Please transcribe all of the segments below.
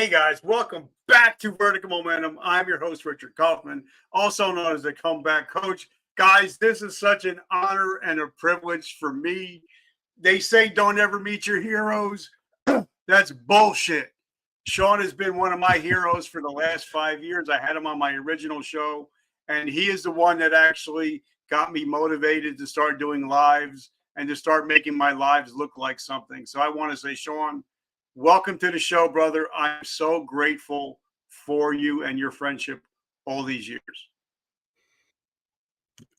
Hey guys, welcome back to Vertical Momentum. I'm your host, Richard Kaufman, also known as the Comeback Coach. Guys, this is such an honor and a privilege for me. They say don't ever meet your heroes. That's bullshit. Shawn has been one of my heroes for the last 5 years. I had him on my original show, and he is the one that actually got me motivated to start doing lives and to start making my lives look like something. So I want to say, Shawn, welcome to the show, brother. I'm so grateful for you and your friendship all these years.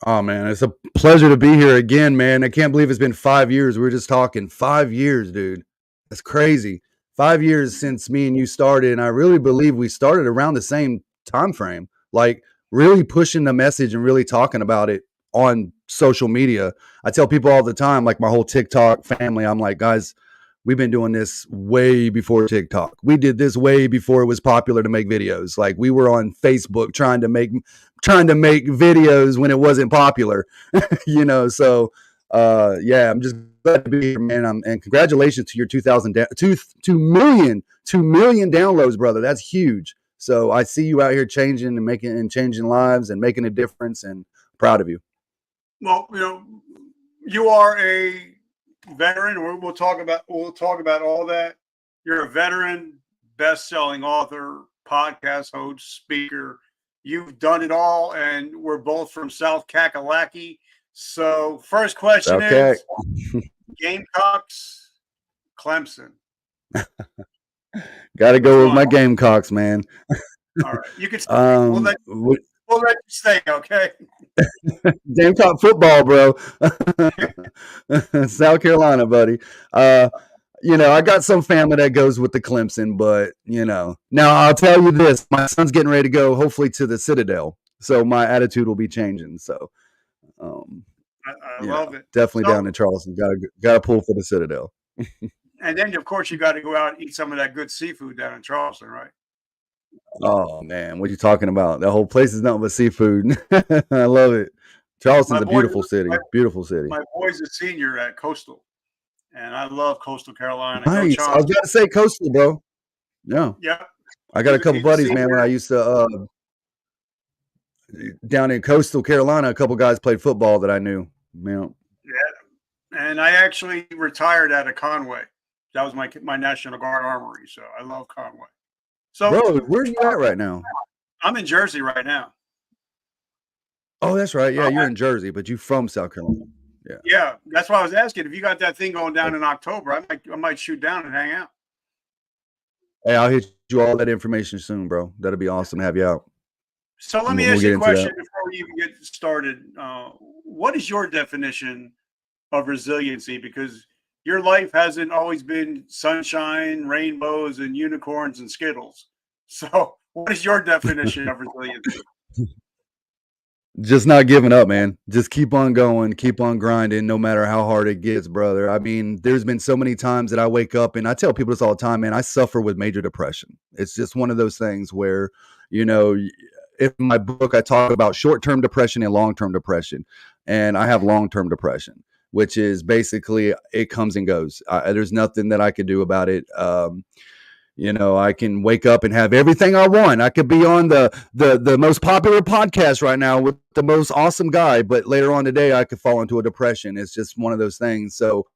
Oh man, it's a pleasure to be here again, man. I can't believe it's been 5 years. We were just talking 5 years, dude. That's crazy. 5 years since me and you started, and I really believe we started around the same time frame. Like really pushing the message and really talking about it on social media. I tell people all the time, like my whole TikTok family, I'm like, guys, we've been doing this way before TikTok. We did this way before it was popular to make videos. Like we were on Facebook trying to make videos when it wasn't popular, So, yeah, I'm just glad to be here, man. And congratulations to your 2 million downloads, brother. That's huge. So I see you out here changing and changing lives and making a difference, and proud of you. Well, you are a veteran. We'll talk about all that. You're a veteran, best-selling author, podcast host, speaker. You've done it all, and we're both from South Kakalaki. So, first question is Gamecocks, Clemson. Got to go with my Gamecocks, man. All right, you can. We'll let you stay, okay? Gamecock football, bro. South Carolina, buddy. I got some family that goes with the Clemson, but now I'll tell you this: my son's getting ready to go, hopefully, to the Citadel, so my attitude will be changing. So, I love it. Definitely down in Charleston. Got to pull for the Citadel. And then, of course, you got to go out and eat some of that good seafood down in Charleston, right? Oh man, what are you talking about? That whole place is nothing but seafood. I love it. Charleston's a beautiful city. Beautiful city. My boy's a senior at Coastal, and I love Coastal Carolina. Nice. I was going to say Coastal, bro. Yeah. Yeah. I got a couple buddies, man. When I used to down in Coastal Carolina, a couple guys played football that I knew. Yeah. And I actually retired out of Conway. That was my National Guard armory. So I love Conway. So, bro, where are you at right now? I'm in Jersey right now. Oh, that's right. Yeah, you're in Jersey, but you're from South Carolina. Yeah. Yeah, that's why I was asking. If you got that thing going down in October, I might shoot down and hang out. Hey, I'll hit you all that information soon, bro. That'll be awesome to have you out. So let me ask you a question before we even get started. What is your definition of resiliency? Because your life hasn't always been sunshine, rainbows, and unicorns and Skittles. So what is your definition of resiliency? Just not giving up, man. Just keep on going, keep on grinding, no matter how hard it gets, brother. I mean, there's been so many times that I wake up, and I tell people this all the time, man, I suffer with major depression. It's just one of those things where, in my book, I talk about short-term depression and long-term depression, and I have long-term depression, which is basically it comes and goes. There's nothing that I could do about it. I can wake up and have everything I want. I could be on the most popular podcast right now with the most awesome guy, but later on today I could fall into a depression. It's just one of those things. So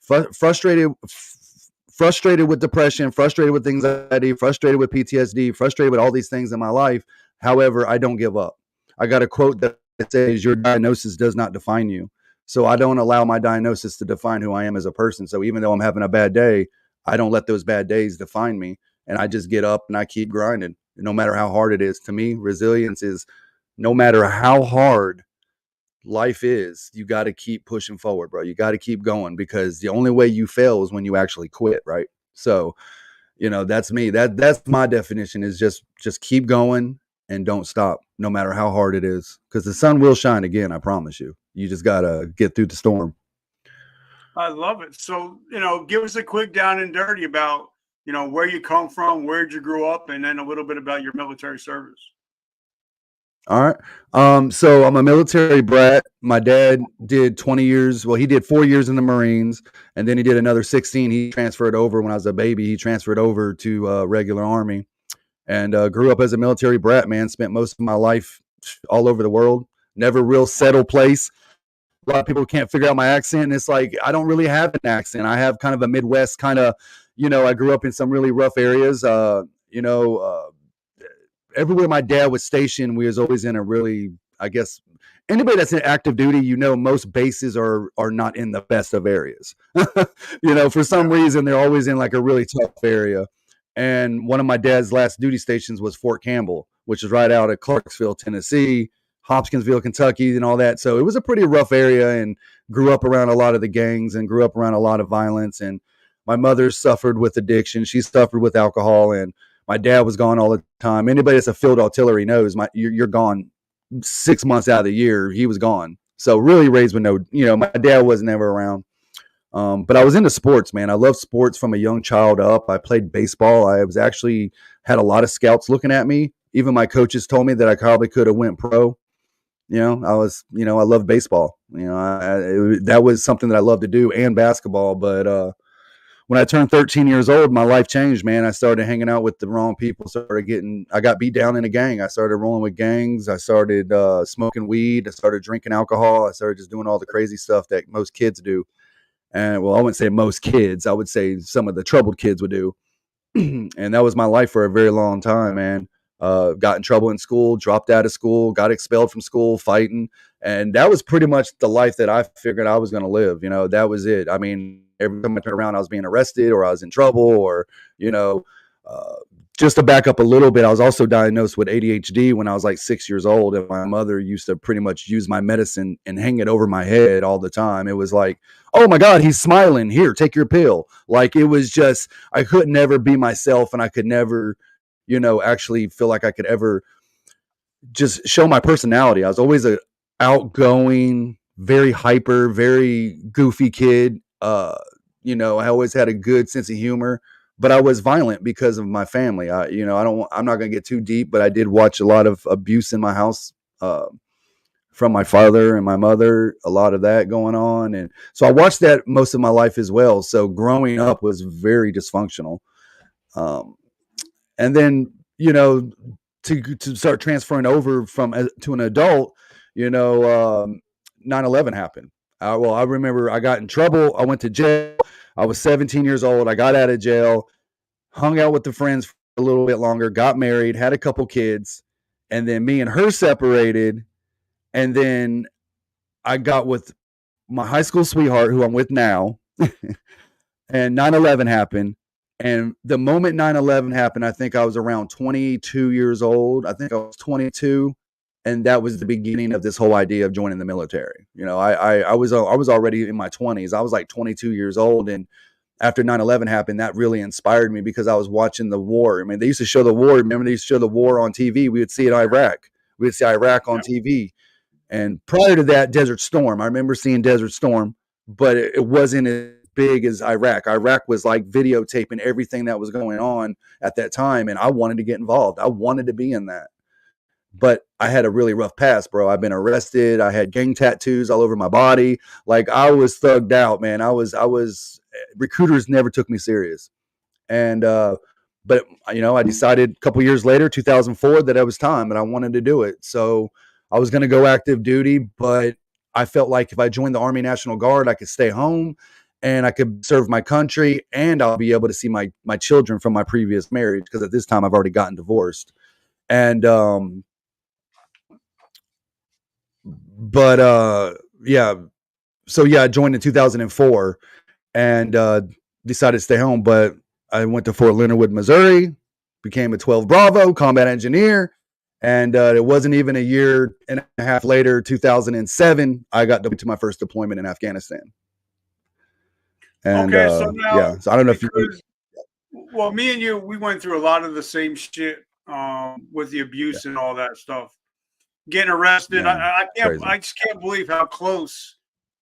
frustrated with depression, frustrated with anxiety, frustrated with PTSD, frustrated with all these things in my life. However, I don't give up. I got a quote that says, "Your diagnosis does not define you." So I don't allow my diagnosis to define who I am as a person. So even though I'm having a bad day, I don't let those bad days define me, and I just get up and I keep grinding, no matter how hard it is. To me, resilience is no matter how hard life is, you got to keep pushing forward, bro. You got to keep going, because the only way you fail is when you actually quit, right? So, that's me. That's my definition, is just keep going and don't stop, no matter how hard it is, because the sun will shine again. I promise you. You just got to get through the storm. I love it. So, give us a quick down and dirty about, where you come from, where'd you grow up, and then a little bit about your military service. All right. So I'm a military brat. My dad did 20 years. Well, he did 4 years in the Marines, and then he did another 16. He transferred over when I was a baby. He transferred over to regular Army, and grew up as a military brat, man. Spent most of my life all over the world. Never real settled place. A lot of people can't figure out my accent. And it's like, I don't really have an accent. I have kind of a Midwest kind of, I grew up in some really rough areas. Everywhere my dad was stationed, we was always in a really, I guess, anybody that's in active duty, most bases are not in the best of areas. For some reason, they're always in like a really tough area. And one of my dad's last duty stations was Fort Campbell, which is right out of Clarksville, Tennessee, Hopkinsville, Kentucky, and all that. So it was a pretty rough area, and grew up around a lot of the gangs and grew up around a lot of violence. And my mother suffered with addiction. She suffered with alcohol, and my dad was gone all the time. Anybody that's a field artillery knows you're gone 6 months out of the year. He was gone. So really raised with no, my dad was never around. But I was into sports, man. I loved sports from a young child up. I played baseball. I was actually had a lot of scouts looking at me. Even my coaches told me that I probably could have went pro. I loved baseball. That was something that I loved to do, and basketball. But when I turned 13 years old, my life changed, man. I started hanging out with the wrong people. I got beat down in a gang. I started rolling with gangs. I started smoking weed. I started drinking alcohol. I started just doing all the crazy stuff that most kids do. And well, I wouldn't say most kids. I would say some of the troubled kids would do. And that was my life for a very long time, man. Got in trouble in school, dropped out of school, got expelled from school, fighting. And that was pretty much the life that I figured I was going to live. That was it. I mean, every time I turned around, I was being arrested, or I was in trouble, or, uh, just to back up a little bit, I was also diagnosed with ADHD when I was like 6 years old. And my mother used to pretty much use my medicine and hang it over my head all the time. It was like, oh my God, he's smiling. Here, take your pill. Like, it was just, I could never be myself, and I could never, actually feel like I could ever just show my personality. I was always a outgoing, very hyper, very goofy kid. I always had a good sense of humor, but I was violent because of my family. I'm not going to get too deep, but I did watch a lot of abuse in my house, from my father and my mother, a lot of that going on. And so I watched that most of my life as well. So growing up was very dysfunctional. Um, and then, to start transferring over to an adult, 9/11 happened. I remember I got in trouble. I went to jail. I was 17 years old. I got out of jail, hung out with the friends for a little bit longer, got married, had a couple kids, and then me and her separated. And then I got with my high school sweetheart, who I'm with now, and 9/11 happened. And the moment 9/11 happened, I think I was around 22 years old. I think I was 22. And that was the beginning of this whole idea of joining the military. I was already in my 20s. I was like 22 years old. And after 9/11 happened, that really inspired me, because I was watching the war. I mean, they used to show the war. Remember, they used to show the war on TV. We would see it in Iraq. We would see Iraq on TV. And prior to that, Desert Storm. I remember seeing Desert Storm, but it wasn't as big as Iraq. Iraq was like videotaping everything that was going on at that time, and I wanted to get involved. I wanted to be in that. But I had a really rough past, bro. I've been arrested. I had gang tattoos all over my body. Like, I was thugged out, man. Recruiters never took me serious. And but I decided a couple years later, 2004, that it was time and I wanted to do it. So I was going to go active duty, but I felt like if I joined the Army National Guard, I could stay home and I could serve my country, and I'll be able to see my children from my previous marriage, because at this time I've already gotten divorced. And but yeah, so yeah, I joined in 2004 and decided to stay home. But I went to Fort Leonard Wood, Missouri, became a 12 Bravo combat engineer. And it wasn't even a year and a half later, 2007, I got to my first deployment in Afghanistan. And Okay, so now, yeah, so I don't know if you. well, me and you, we went through a lot of the same shit, with the Yeah, abuse and all that stuff. Getting arrested, man, crazy. I just can't believe how close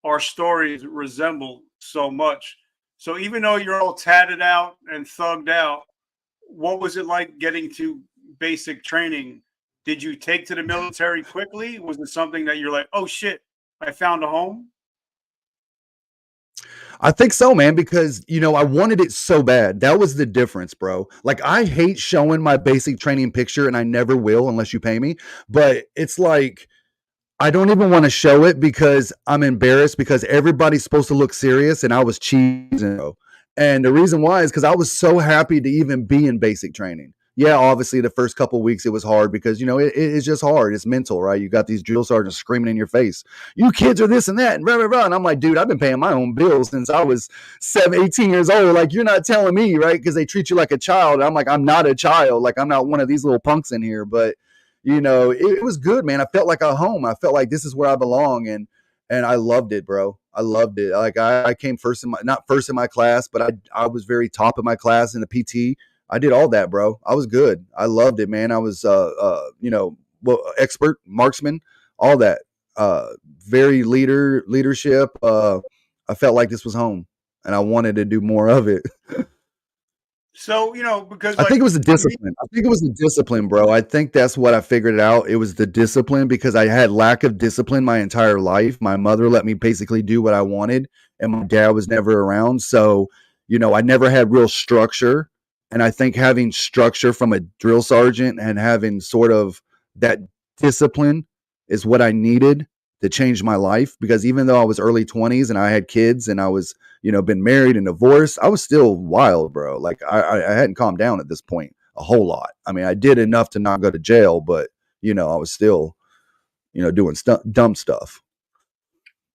our stories resemble so much. So even though you're all tatted out and thugged out, what was it like getting to basic training did you take to the military quickly? Was it something that you're like, oh shit, I found a home? I think so, man, because I wanted it so bad. That was the difference, bro. Like I hate showing my basic training picture and I never will unless you pay me. But it's like I don't even want to show it because I'm embarrassed because everybody's supposed to look serious and I was cheesing, bro. And the reason why is because I was so happy to even be in basic training. Yeah, obviously the first couple of weeks it was hard because it's just hard. It's mental, right? You got these drill sergeants screaming in your face, "You kids are this and that," and blah blah blah. And I'm like, dude, I've been paying my own bills since I was 18 years old. Like, you're not telling me, right? Because they treat you like a child. And I'm like, I'm not a child. Like, I'm not one of these little punks in here. But it was good, man. I felt like a home. I felt like this is where I belong, and I loved it, bro. I loved it. Like I came first in my not first in my class, but I was very top of my class in the PT. I did all that, bro. I was good. I loved it, man. I was expert marksman, all that. Very leadership. I felt like this was home, and I wanted to do more of it. So, because I think it was the discipline. I think it was the discipline, bro. I think that's what I figured out. It was the discipline because I had lack of discipline my entire life. My mother let me basically do what I wanted, and my dad was never around. So, I never had real structure. And I think having structure from a drill sergeant and having sort of that discipline is what I needed to change my life. Because even though I was early 20s and I had kids and I was been married and divorced, I was still wild, bro. Like I hadn't calmed down at this point a whole lot. I mean, I did enough to not go to jail, but I was still, doing dumb stuff.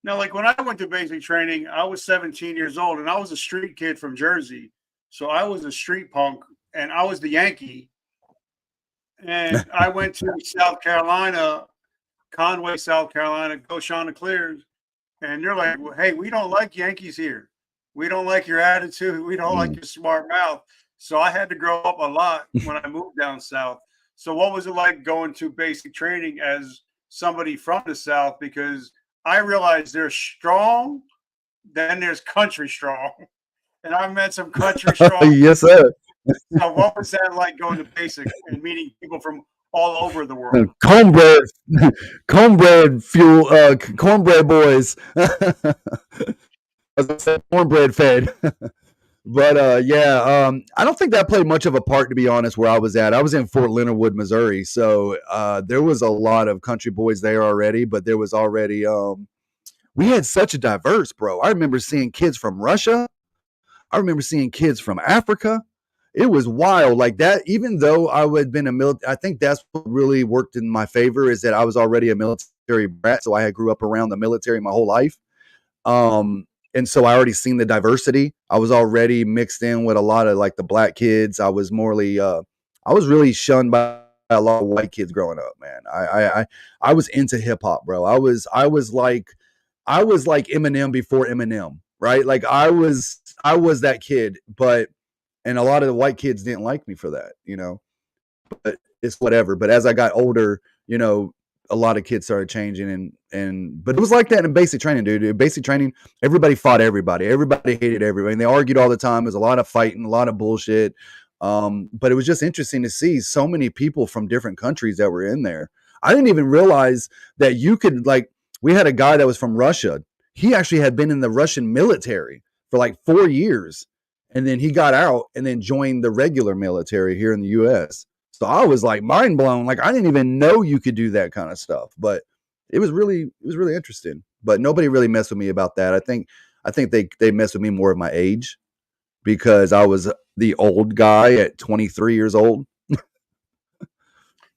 now, like when I went to basic training, I was 17 years old and I was a street kid from Jersey. So I was a street punk and I was the Yankee. And I went to South Carolina, Conway, South Carolina, go Chanticleers. And they're like, well, hey, we don't like Yankees here. We don't like your attitude. We don't like your smart mouth. So I had to grow up a lot when I moved down south. So what was it like going to basic training as somebody from the South? Because I realized there's strong, then there's country strong. And I met some country strong. Yes, sir. So what was that like going to basic and meeting people from all over the world? Cornbread fuel, cornbread boys. As I said, cornbread fed. But yeah, I don't think that played much of a part, to be honest, where I was at. I was in Fort Leonard Wood, Missouri. So there was a lot of country boys there already, but there was already, we had such a diverse, bro. I remember seeing kids from Russia. I remember seeing kids from Africa. It was wild like that. Even though I had been I think that's what really worked in my favor is that I was already a military brat. So I had grew up around the military my whole life. And so I already seen the diversity. I was already mixed in with a lot of like the black kids. I was really shunned by a lot of white kids growing up, man. I was into hip hop, bro. I was like Eminem before Eminem, right? Like I was that kid, and a lot of the white kids didn't like me for that, but it's whatever. But as I got older, a lot of kids started changing but it was like that in basic training, dude. In basic training, everybody fought everybody. Everybody hated everybody. And they argued all the time. There's a lot of fighting, a lot of bullshit. But it was just interesting to see so many people from different countries that were in there. I didn't even realize that you could we had a guy that was from Russia. He actually had been in the Russian military for like 4 years. And then he got out and then joined the regular military here in the US. So I was like mind blown. Like I didn't even know you could do that kind of stuff, but it was really interesting. But nobody really messed with me about that. I think they messed with me more of my age because I was the old guy at 23 years old.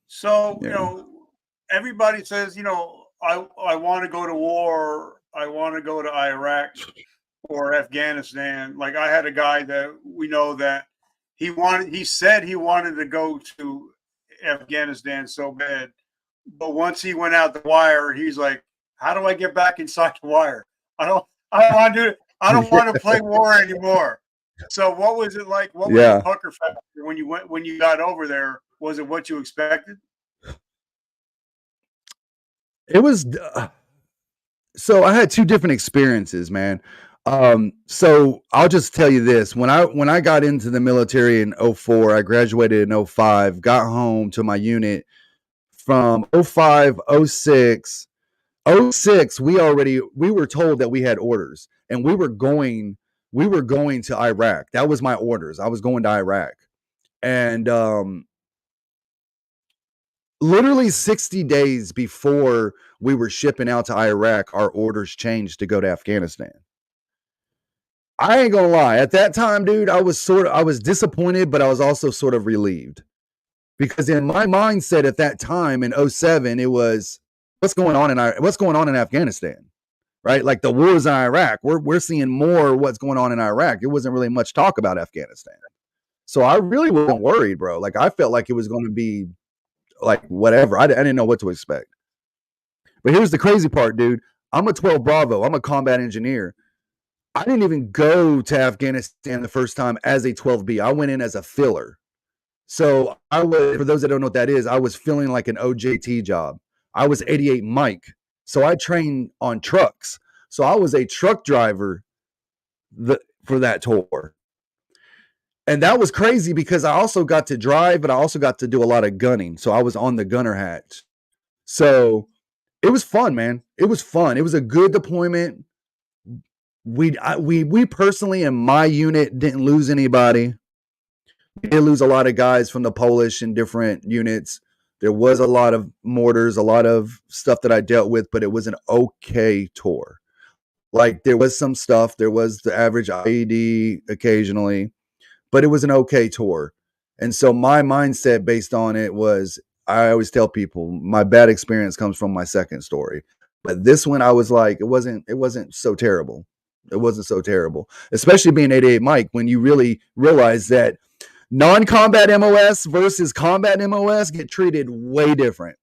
So, everybody says, I want to go to war. I want to go to Iraq or Afghanistan. Like I had a guy that we know that he said he wanted to go to Afghanistan so bad. But once he went out the wire, he's like, how do I get back inside the wire? I don't want to do it. I don't want to play war anymore. So what was it like? What was the pucker factor when you got over there? Was it what you expected? It was so I had two different experiences, man. So I'll just tell you this. When I got into the military in 04, I graduated in 05, got home to my unit from 05, 06. 06, we were told that we had orders and we were going to Iraq. That was my orders. I was going to Iraq. And literally 60 days before we were shipping out to Iraq, our orders changed to go to Afghanistan. I ain't gonna lie. At that time, dude, I was disappointed, but I was also sort of relieved. Because in my mindset at that time in 07, it was what's going on in Afghanistan, right? Like the wars in Iraq, we're seeing more what's going on in Iraq. It wasn't really much talk about Afghanistan. So I really wasn't worried, bro. Like I felt like it was going to be like whatever. I didn't know what to expect. But here's the crazy part, dude. I'm a 12 Bravo. I'm a combat engineer. I didn't even go to Afghanistan the first time as a 12B. I went in as a filler. So for those that don't know what that is, I was feeling like an OJT job. I was 88 Mike. So I trained on trucks. So I was a truck driver for that tour. And that was crazy because I also got to drive, but I also got to do a lot of gunning. So I was on the gunner hatch. So it was fun, man. It was fun. It was a good deployment. We personally in my unit didn't lose anybody. We did lose a lot of guys from the Polish and different units. There was a lot of mortars, a lot of stuff that I dealt with, but it was an okay tour. Like there was some stuff. There was the average IED occasionally, but it was an okay tour. And so my mindset based on it was, I always tell people my bad experience comes from my second story. But this one, I was like, it wasn't so terrible. It wasn't so terrible, especially being 88 Mike, when you really realize that non-combat MOS versus combat MOS get treated way different.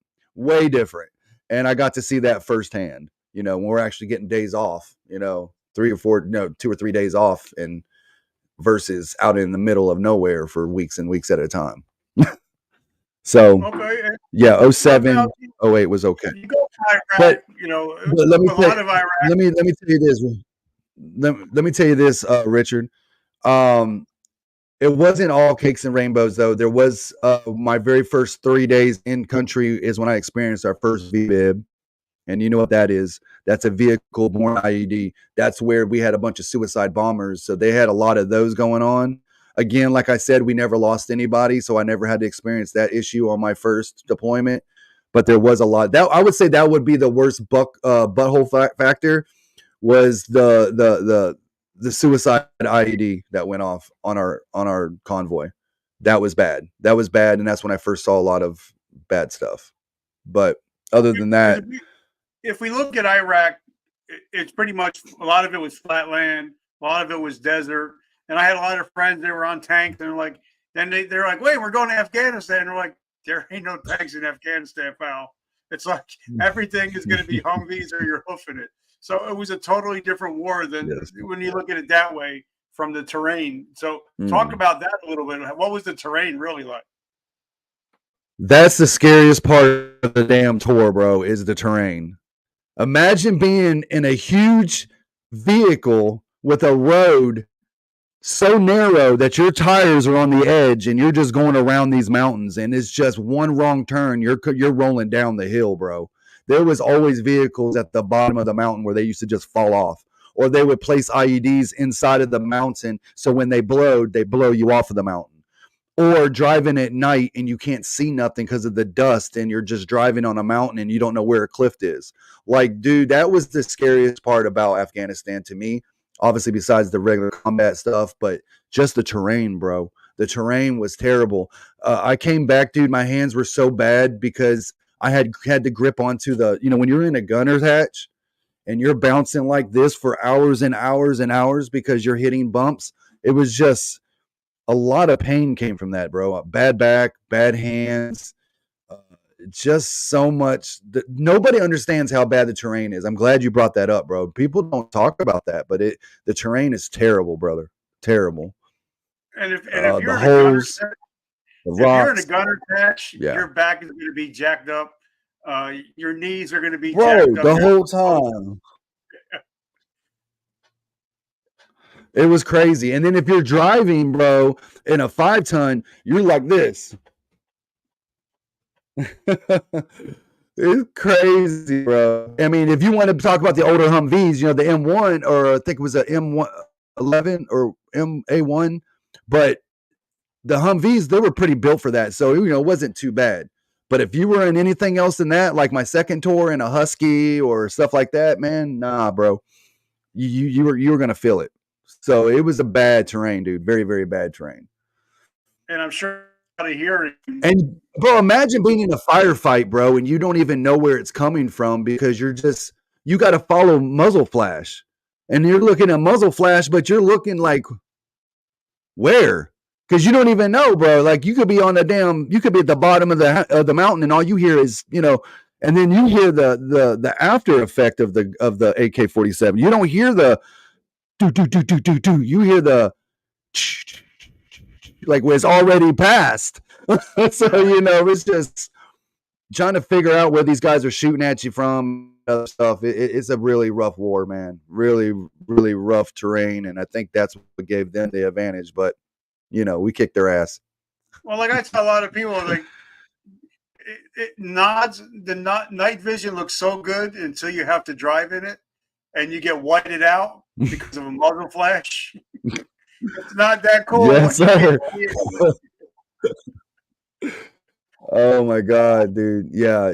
And I got to see that firsthand, when we're actually getting days off, 2 or 3 days off and versus out in the middle of nowhere for weeks and weeks at a time. So, okay. Yeah, 07, 08 was okay. You go to Iraq, but let me tell you this. Let me tell you this, Richard. It wasn't all cakes and rainbows, though. There was my very first 3 days in country is when I experienced our first VBIB. And you know what that is? That's a vehicle-borne IED. That's where we had a bunch of suicide bombers. So they had a lot of those going on. Again, like I said, we never lost anybody, so I never had to experience that issue on my first deployment. But there was a lot. That I would say that would be the worst butthole factor was the suicide IED that went off on our convoy. That was bad. And that's when I first saw a lot of bad stuff. But other than that, if we look at Iraq, it's pretty much a lot of it was flat land, a lot of it was desert. And I had a lot of friends that were on tanks, and they're like, wait, we're going to Afghanistan. And they're like, there ain't no tanks in Afghanistan, pal. It's like everything is going to be Humvees or you're hoofing it. So it was a totally different war than when you look at it that way from the terrain. So talk about that a little bit. What was the terrain really like? That's the scariest part of the damn tour, bro, is the terrain. Imagine being in a huge vehicle with a road so narrow that your tires are on the edge and you're just going around these mountains, and it's just one wrong turn, you're rolling down the hill, bro. There was always vehicles at the bottom of the mountain where they used to just fall off, or they would place IEDs inside of the mountain, so when they blow you off of the mountain. Or driving at night and you can't see nothing because of the dust, and you're just driving on a mountain and you don't know where a cliff is. Like, dude, that was the scariest part about Afghanistan to me. Obviously, besides the regular combat stuff, but just the terrain, bro. The terrain was terrible. I came back, dude. My hands were so bad because I had to grip onto the, when you're in a gunner's hatch and you're bouncing like this for hours and hours and hours because you're hitting bumps. It was just a lot of pain came from that, bro. Bad back, bad hands, just so much. Nobody understands how bad the terrain is. I'm glad you brought that up, bro. People don't talk about that, but the terrain is terrible, brother. Terrible. And if you're in a gunner patch, yeah, your back is going to be jacked up. Your knees are going to be jacked up the whole time. It was crazy. And then if you're driving, bro, in a 5-ton, you're like this. It's crazy, bro. I mean, if you want to talk about the older Humvees, the M1, or I think it was a M11 or MA1, but the Humvees, they were pretty built for that. So, it wasn't too bad. But if you were in anything else than that, like my second tour in a Husky or stuff like that, man, nah, bro. You were gonna feel it. So it was a bad terrain, dude. Very, very bad terrain. And I'm sure out of here. And bro, imagine being in a firefight, bro, and you don't even know where it's coming from because you got to follow muzzle flash, and you're looking at muzzle flash, but you're looking like where? Because you don't even know, bro. Like you could be you could be at the bottom of the mountain, and all you hear is, and then you hear the after effect of the AK-47. You don't hear the do do do do do do. You hear the like where it's already passed. So it's just trying to figure out where these guys are shooting at you from. Other stuff. It's a really rough war, man. Really, really rough terrain, and I think that's what gave them the advantage. But we kicked their ass. Well, like I tell a lot of people, like night vision looks so good until you have to drive in it, and you get whited out because of a muzzle flash. It's not that cool. Yes, sir. Oh my God, dude. Yeah.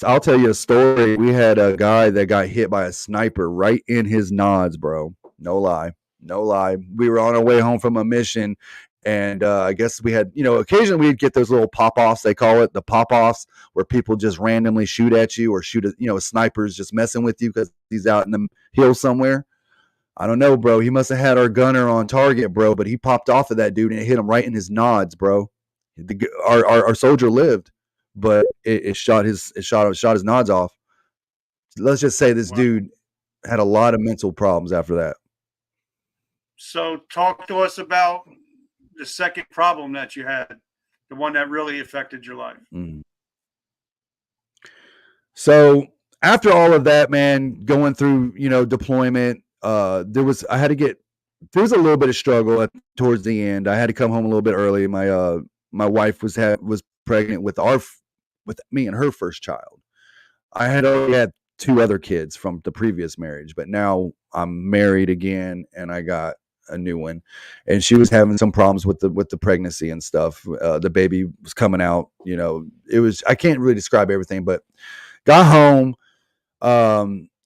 I'll tell you a story. We had a guy that got hit by a sniper right in his nods, bro. No lie. No lie. We were on our way home from a mission, and I guess we had, occasionally we'd get those little pop-offs, they call it, the pop-offs, where people just randomly shoot at you or shoot a sniper's just messing with you because he's out in the hills somewhere. I don't know, bro. He must have had our gunner on target, bro, but he popped off of that dude and it hit him right in his nods, bro. Our soldier lived, but it shot his nods off. Let's just say this dude had a lot of mental problems after that. So talk to us about the second problem that you had, the one that really affected your life. Mm. So after all of that, man, going through, deployment, there was a little bit of struggle towards the end. I had to come home a little bit early. My wife was pregnant with me and her first child. I had already had 2 other kids from the previous marriage, but now I'm married again and I got a new one, and she was having some problems with the pregnancy and stuff. The baby was coming out, I can't really describe everything, but got home,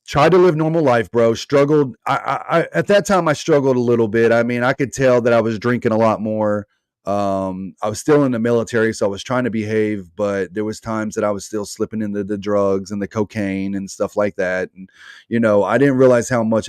tried to live normal life, bro. Struggled. I at that time I struggled a little bit. I mean, I could tell that I was drinking a lot more. I was still in the military, so I was trying to behave, but there was times that I was still slipping into the drugs and the cocaine and stuff like that. And, I didn't realize how much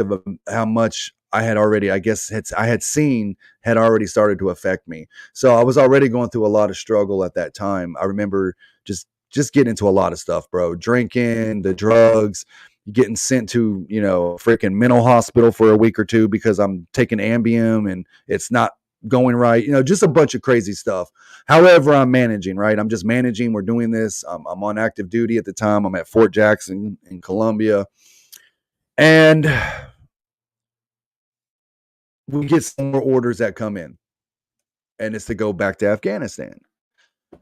I had already, I guess I had seen had already started to affect me. So I was already going through a lot of struggle at that time. I remember just getting into a lot of stuff, bro. Drinking, the drugs, getting sent to, freaking mental hospital for a week or 2 because I'm taking Ambien and it's not going right, just a bunch of crazy stuff. However, I'm managing, right? I'm just managing. We're doing this. I'm on active duty at the time. I'm at Fort Jackson in Colombia. And we get some more orders that come in, and it's to go back to Afghanistan.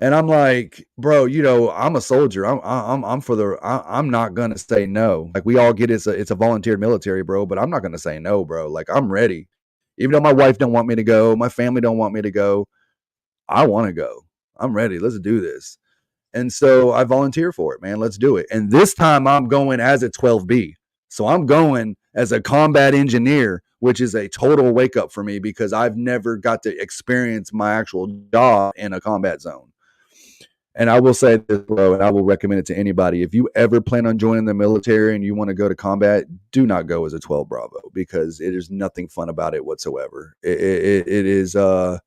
And I'm like, bro, I'm a soldier. I'm not gonna say no. Like we all get it's a volunteer military, bro, but I'm not gonna say no, bro. Like I'm ready. Even though my wife don't want me to go, my family don't want me to go, I want to go. I'm ready. Let's do this. And so I volunteer for it, man. Let's do it. And this time I'm going as a 12B. So I'm going as a combat engineer, which is a total wake up for me because I've never got to experience my actual job in a combat zone. And I will say this, bro, and I will recommend it to anybody. If you ever plan on joining the military and you want to go to combat, do not go as a 12 Bravo because it is nothing fun about it whatsoever. It is, so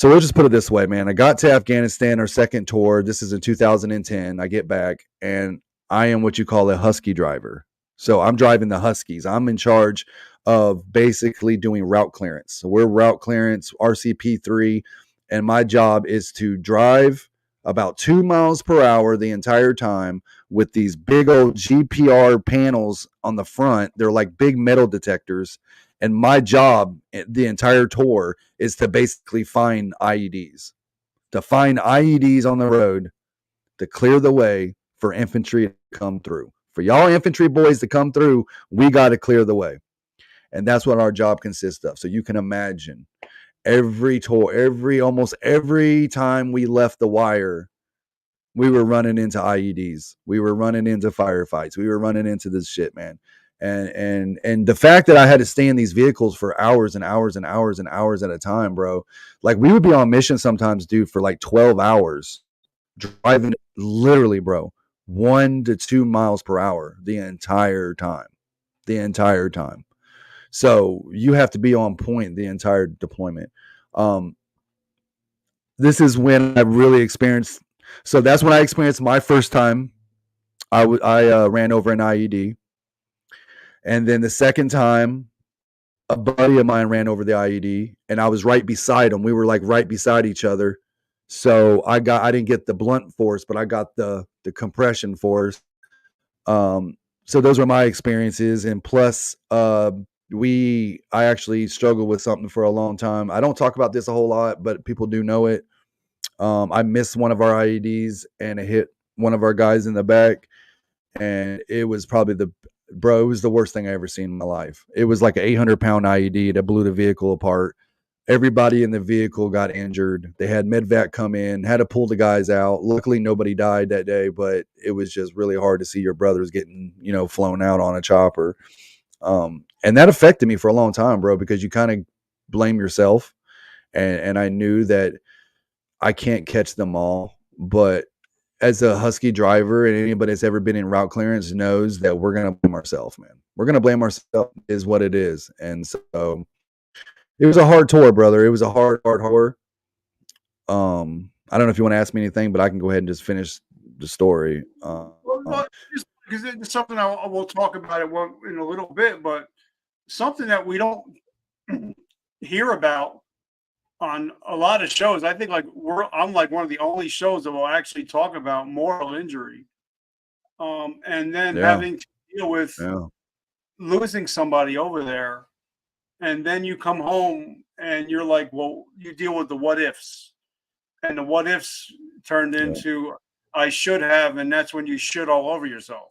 we'll just put it this way, man. I got to Afghanistan, our second tour. This is in 2010. I get back and I am what you call a Husky driver. So I'm driving the Huskies. I'm in charge of basically doing route clearance. So we're route clearance, RCP3. And my job is to drive about 2 miles per hour the entire time with these big old GPR panels on the front. They're like big metal detectors. And my job the entire tour is to basically find IEDs. to find IEDs on the road to clear the way for infantry to come through. For y'all infantry boys to come through, we got to clear the way. And that's what our job consists of. So you can imagine almost every time we left the wire, we were running into IEDs. We were running into firefights. We were running into this shit, man. And the fact that I had to stay in these vehicles for hours and hours and hours and hours at a time, bro. Like we would be on mission sometimes, dude, for like 12 hours, driving literally, bro, 1 to 2 miles per hour the entire time. The entire time. So you have to be on point the entire deployment. This is when I really experienced. So that's when I experienced my first time. I ran over an IED. And then the second time, a buddy of mine ran over the IED, and I was right beside him. We were like right beside each other. So I didn't get the blunt force, but I got the compression force. So those were my experiences. And plus, I actually struggled with something for a long time. I don't talk about this a whole lot, but people do know it. I missed one of our IEDs and it hit one of our guys in the back. And it was probably it was the worst thing I ever seen in my life. It was like an 800-pound IED that blew the vehicle apart. Everybody in the vehicle got injured. They had medvac come in, had to pull the guys out. Luckily, nobody died that day, but it was just really hard to see your brothers getting, flown out on a chopper. And that affected me for a long time, bro, because you kind of blame yourself. And I knew that I can't catch them all, but as a Husky driver and anybody that's ever been in route clearance knows that we're going to blame ourselves, man. We're going to blame ourselves is what it is. And so it was a hard tour, brother. It was a hard tour. I don't know if you want to ask me anything, but I can go ahead and just finish the story. Well, because it's something we'll talk about it in a little bit, but something that we don't hear about on a lot of shows. I think I'm like one of the only shows that will actually talk about moral injury, and then having to deal with losing somebody over there, and then you come home and you're like, well, you deal with the what ifs, and the what ifs turned into I should have, and that's when you shit all over yourself.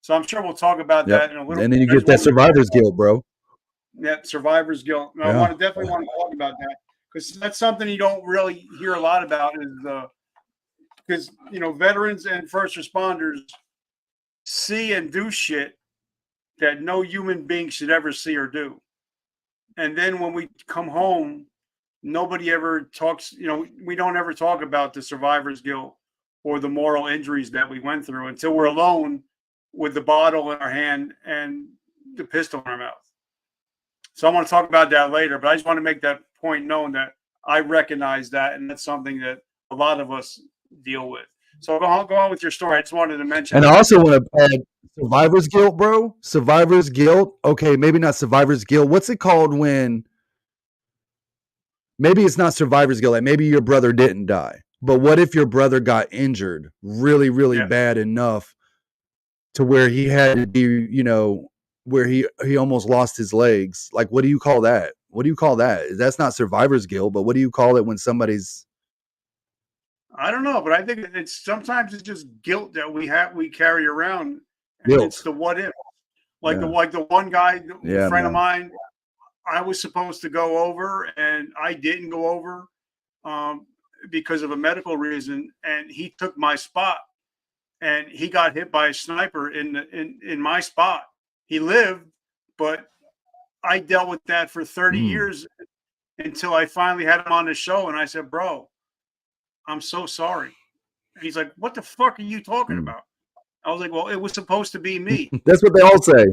So I'm sure we'll talk about that in a little bit. And then you get that survivor's guilt, bro. Yeah, survivor's guilt. No, I definitely want to talk about that. Because that's something you don't really hear a lot about is because veterans and first responders see and do shit that no human being should ever see or do. And then when we come home, nobody ever talks, we don't ever talk about the survivor's guilt or the moral injuries that we went through until we're alone with the bottle in our hand and the pistol in our mouth. So I want to talk about that later, but I just want to make that point known that I recognize that, and that's something that a lot of us deal with. So go on with your story. I just wanted to mention. And I also want to add survivor's guilt, bro. Survivor's guilt. Okay, maybe not survivor's guilt. What's it called when maybe it's not survivor's guilt? Like maybe your brother didn't die, but what if your brother got injured really, really bad enough to where he had to be, where he almost lost his legs? Like, what do you call that? What do you call that? That's not survivor's guilt, but what do you call it when somebody's? I don't know, but I think sometimes it's just guilt that we carry around. And Guilt. It's the what if. Like the one guy, a friend of mine, I was supposed to go over and I didn't go over because of a medical reason, and he took my spot, and he got hit by a sniper in my spot. He lived, but I dealt with that for 30 years until I finally had him on the show, and I said, "Bro, I'm so sorry." And he's like, "What the fuck are you talking about?" I was like, "Well, it was supposed to be me." That's what they all say.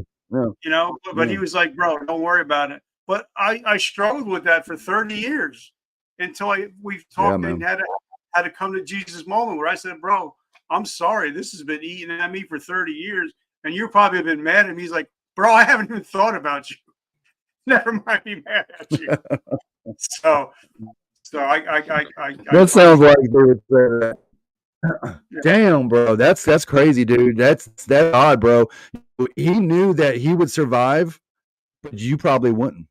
But he was like, "Bro, don't worry about it." But I struggled with that for 30 years until we've talked and had to come to Jesus moment where I said, "Bro, I'm sorry. This has been eating at me for 30 years, and you probably have been mad at me." He's like, "Bro, I haven't even thought about you. Never mind me mad at you." So I that sounds like they would say that. Damn, bro, that's crazy, dude. That's odd, bro. He knew that he would survive, but you probably wouldn't.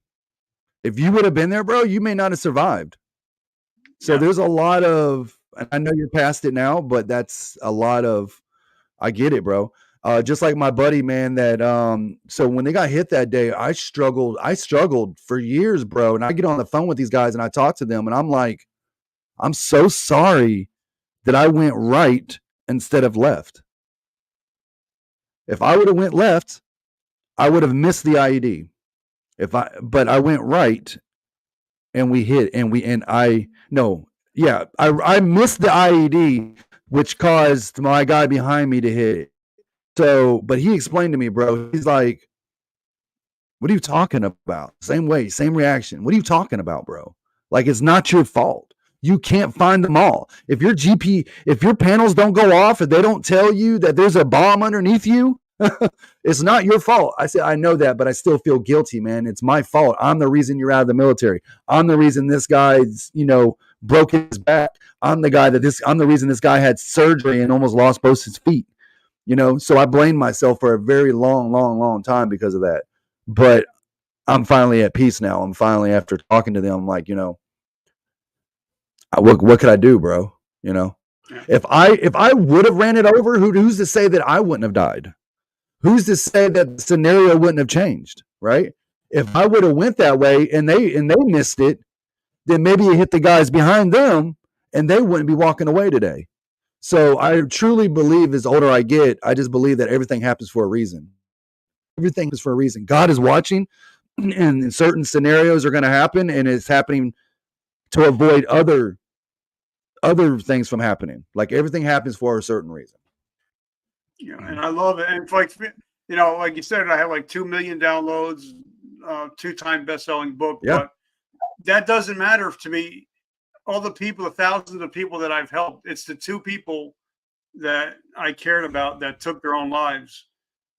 If you would have been there, bro, you may not have survived. So there's a lot of, and I know you're past it now, but that's a lot of, I get it, bro. Just like my buddy, man, that so when they got hit that day, I struggled for years, bro. And I get on the phone with these guys and I talk to them and I'm like, I'm so sorry that I went right instead of left. If I would have went left, I would have missed the IED. But I went right and we hit and I missed the IED, which caused my guy behind me to hit it. So, but he explained to me, bro, he's like, what are you talking about? Same way, same reaction. What are you talking about, bro? Like, it's not your fault. You can't find them all. If your panels don't go off, if they don't tell you that there's a bomb underneath you, it's not your fault. I said, I know that, but I still feel guilty, man. It's my fault. I'm the reason you're out of the military. I'm the reason this guy's, broke his back. I'm the reason this guy had surgery and almost lost both his feet. So I blamed myself for a very long time because of that. But I'm finally at peace now. I'm finally, after talking to them, I'm like, what could I do, bro? If I would have ran it over, who's to say that I wouldn't have died? Who's to say that the scenario wouldn't have changed, right? If I would have went that way and they missed it, then maybe it hit the guys behind them and they wouldn't be walking away today. So I truly believe as older I get, I just believe that everything happens for a reason. Everything is for a reason. God is watching, and certain scenarios are going to happen, and it's happening to avoid other things from happening. Like, everything happens for a certain reason. And I love it. And like you said, I have like 2 million downloads, 2-time best-selling book. Yeah. But that doesn't matter to me. All the people, the thousands of people that I've helped, it's the 2 people that I cared about that took their own lives.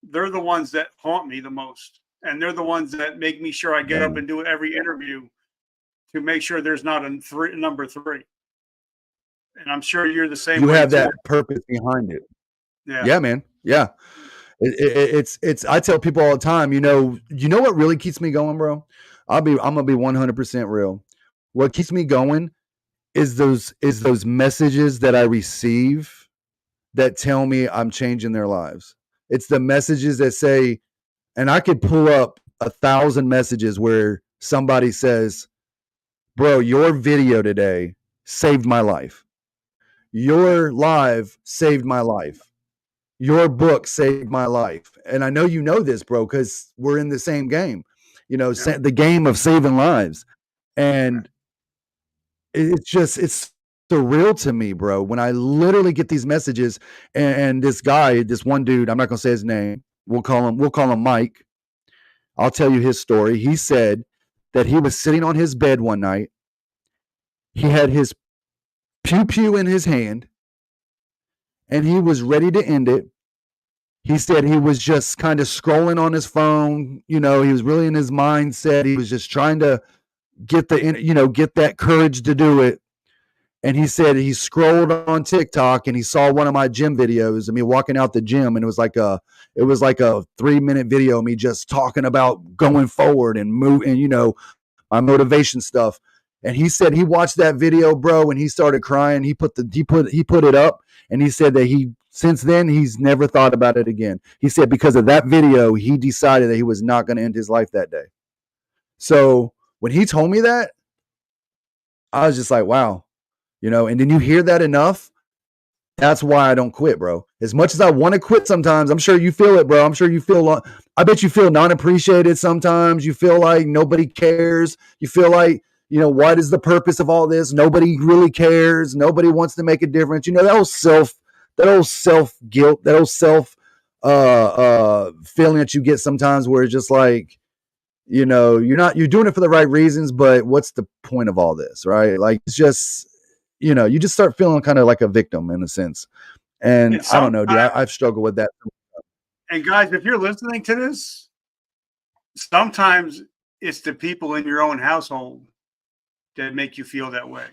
They're the ones that haunt me the most. And they're the ones that make me sure I get up and do every interview to make sure there's not a number 3. And I'm sure you're the same. You have that purpose behind it. Yeah, man. Yeah. It's I tell people all the time, you know what really keeps me going, bro? I'm gonna be 100% real. What keeps me going is those messages that I receive that tell me I'm changing their lives. It's the messages that say, and I could pull up 1,000 messages where somebody says, bro, your video today saved my life. Your live saved my life. Your book saved my life. And I know you know this, bro, because we're in the same game, the game of saving lives. And it's surreal to me, bro, when I literally get these messages and this one dude, I'm not going to say his name. We'll call him Mike. I'll tell you his story. He said that he was sitting on his bed one night. He had his pew in his hand and he was ready to end it. He said he was just kind of scrolling on his phone. He was really in his mindset. He was just trying to get that courage to do it. And he said he scrolled on TikTok and he saw one of my gym videos of me walking out the gym. And it was like a 3-minute video of me just talking about going forward and moving, my motivation stuff. And he said he watched that video, bro, and he started crying. He put it up, and he said that since then he's never thought about it again. He said because of that video, he decided that he was not going to end his life that day. So when he told me that, I was just like, wow, and then you hear that enough. That's why I don't quit, bro. As much as I want to quit sometimes, I'm sure you feel it, bro. I'm sure you feel, I bet you feel non-appreciated sometimes. You feel like nobody cares. You feel like, what is the purpose of all this? Nobody really cares. Nobody wants to make a difference. That old self guilt, that old self feeling that you get sometimes where it's just like, you're doing it for the right reasons, but what's the point of all this, right? Like, it's just, you just start feeling kind of like a victim in a sense. And I don't know, dude, I've struggled with that. And guys, if you're listening to this, sometimes it's the people in your own household that make you feel that way.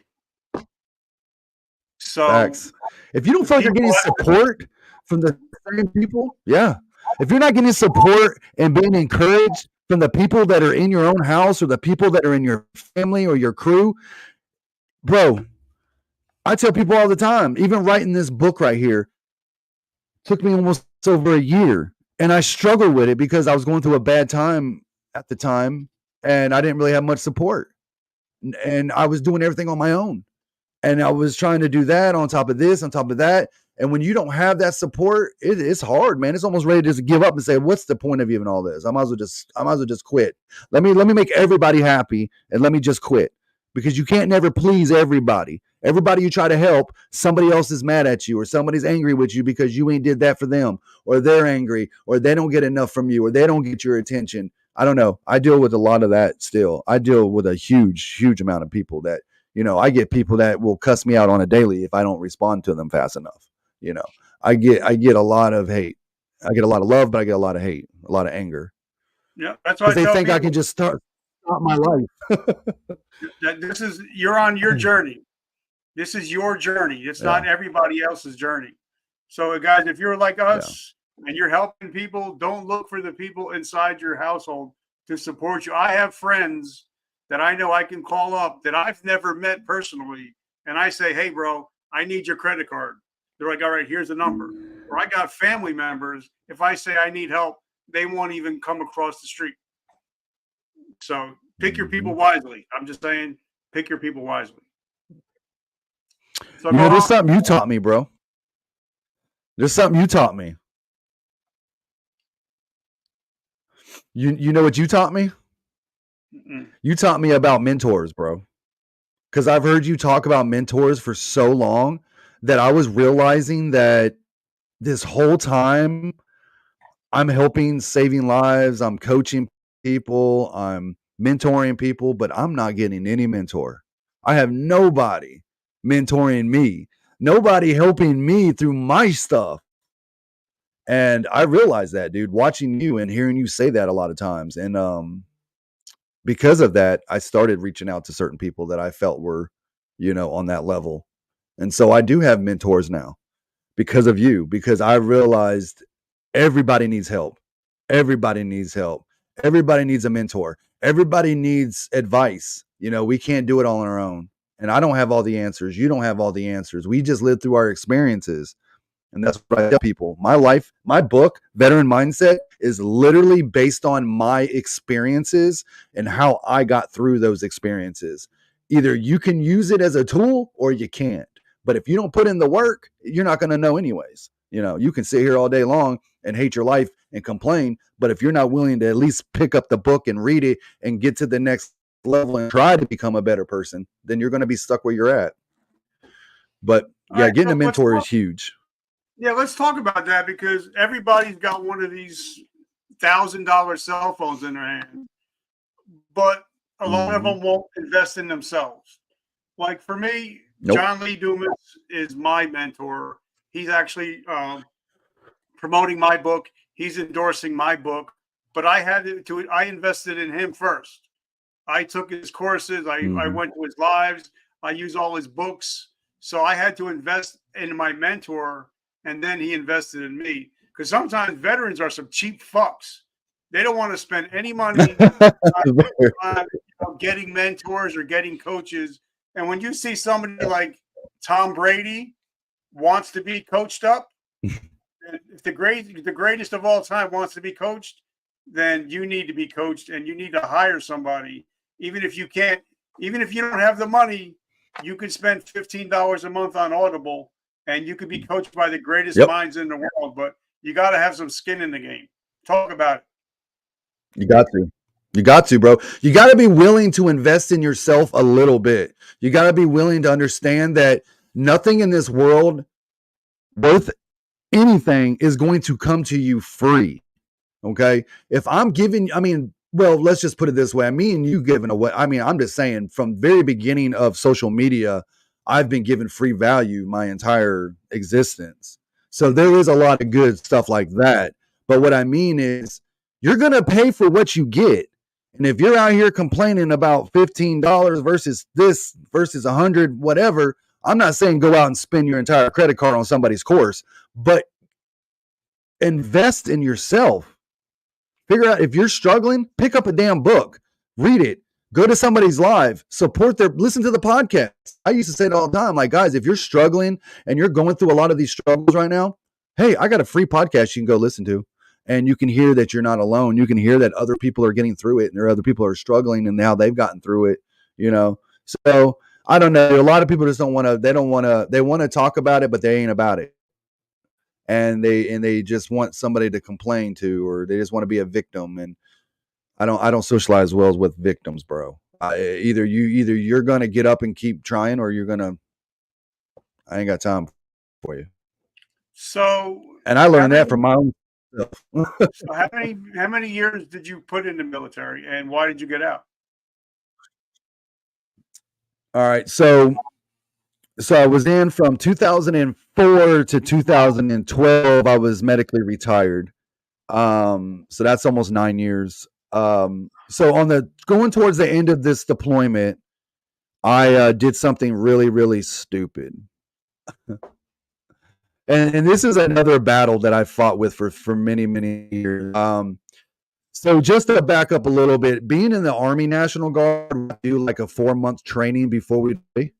So facts. If you don't feel like you're getting support from the same people, yeah. If you're not getting support and being encouraged from the people that are in your own house or the people that are in your family or your crew, bro, I tell people all the time, even writing this book right here took me almost over a year. And I struggled with it because I was going through a bad time at the time and I didn't really have much support. And I was doing everything on my own. And I was trying to do that on top of this, on top of that. And when you don't have that support, it's hard, man. It's almost ready to just give up and say, "What's the point of even all this? I might as well just quit. Let me make everybody happy, and let me just quit." Because you can't never please everybody. Everybody you try to help, somebody else is mad at you, or somebody's angry with you because you ain't did that for them, or they're angry, or they don't get enough from you, or they don't get your attention. I don't know. I deal with a lot of that still. I deal with a huge amount of people that, I get people that will cuss me out on a daily if I don't respond to them fast enough. I get a lot of hate. I get a lot of love, but I get a lot of hate, a lot of anger. Yeah, that's why because they think I can just start my life. that you're on your journey. This is your journey. It's not everybody else's journey. So, guys, if you're like us and you're helping people, don't look for the people inside your household to support you. I have friends that I know I can call up that I've never met personally, and I say, "Hey, bro, I need your credit card." They're like, "All right, here's the number." Or I got family members, if I say I need help, they won't even come across the street. So pick your people wisely. I'm just saying, pick your people wisely. So there's something you taught me, bro. There's something you taught me. You know what you taught me? You taught me about mentors, bro. Because I've heard you talk about mentors for so long that I was realizing that this whole time I'm helping, saving lives, I'm coaching people, I'm mentoring people, but I'm not getting any mentor. I have nobody mentoring me, nobody helping me through my stuff. And I realized that, dude, watching you and hearing you say that a lot of times. And because of that, I started reaching out to certain people that I felt were, on that level. And so I do have mentors now because of you, because I realized everybody needs help. Everybody needs help. Everybody needs a mentor. Everybody needs advice. We can't do it all on our own. And I don't have all the answers. You don't have all the answers. We just live through our experiences. And that's what I tell people. My life, my book, Veteran Mindset, is literally based on my experiences and how I got through those experiences. Either you can use it as a tool or you can't. But if you don't put in the work, you're not going to know anyways. You can sit here all day long and hate your life and complain. But if you're not willing to at least pick up the book and read it and get to the next level and try to become a better person, then you're going to be stuck where you're at. But yeah, getting a mentor is huge. Yeah, let's talk about that because everybody's got one of these $1,000 cell phones in their hand, but a lot of them won't invest in themselves. Like for me, John Lee Dumas is my mentor. He's actually promoting my book. He's endorsing my book, but I invested in him first. I took his courses. I went to his lives. I use all his books. So I had to invest in my mentor. And then he invested in me because sometimes veterans are some cheap fucks. They don't want to spend any money on getting mentors or getting coaches. And when you see somebody like Tom Brady wants to be coached up, and if the greatest of all time wants to be coached, then you need to be coached and you need to hire somebody. Even if you don't have the money, you could spend $15 a month on Audible. And you could be coached by the greatest minds in the world, but you got to have some skin in the game. Talk about it. You got to, bro. You got to be willing to invest in yourself a little bit. You got to be willing to understand that nothing in this world worth anything is going to come to you free. Okay. If I'm giving, let's just put it this way. Me and you giving away. I'm just saying from very beginning of social media, I've been given free value my entire existence. So there is a lot of good stuff like that. But what I mean is you're going to pay for what you get. And if you're out here complaining about $15 versus this versus $100, whatever, I'm not saying go out and spend your entire credit card on somebody's course, but invest in yourself. Figure out if you're struggling, pick up a damn book, read it, Go to somebody's live, listen to the podcast. I used to say it all the time. Like, guys, if you're struggling and you're going through a lot of these struggles right now, hey, I got a free podcast you can go listen to. And you can hear that you're not alone. You can hear that other people are getting through it and there are other people are struggling and how they've gotten through it, you know? So I don't know. A lot of people just they want to talk about it, but they ain't about it. And they just want somebody to complain to, or they just want to be a victim. And I don't socialize well with victims, bro. Either you're gonna get up and keep trying, or I ain't got time for you. So, and I learned that from my own self. So how many years did you put in the military, and why did you get out? All right, so I was in from 2004 to 2012. I was medically retired. So that's almost 9 years. So on the going towards the end of this deployment, I did something really, really stupid. And this is another battle that I fought with for many, many years. So just to back up a little bit, being in the Army National Guard, we do like a 4-month training before we play.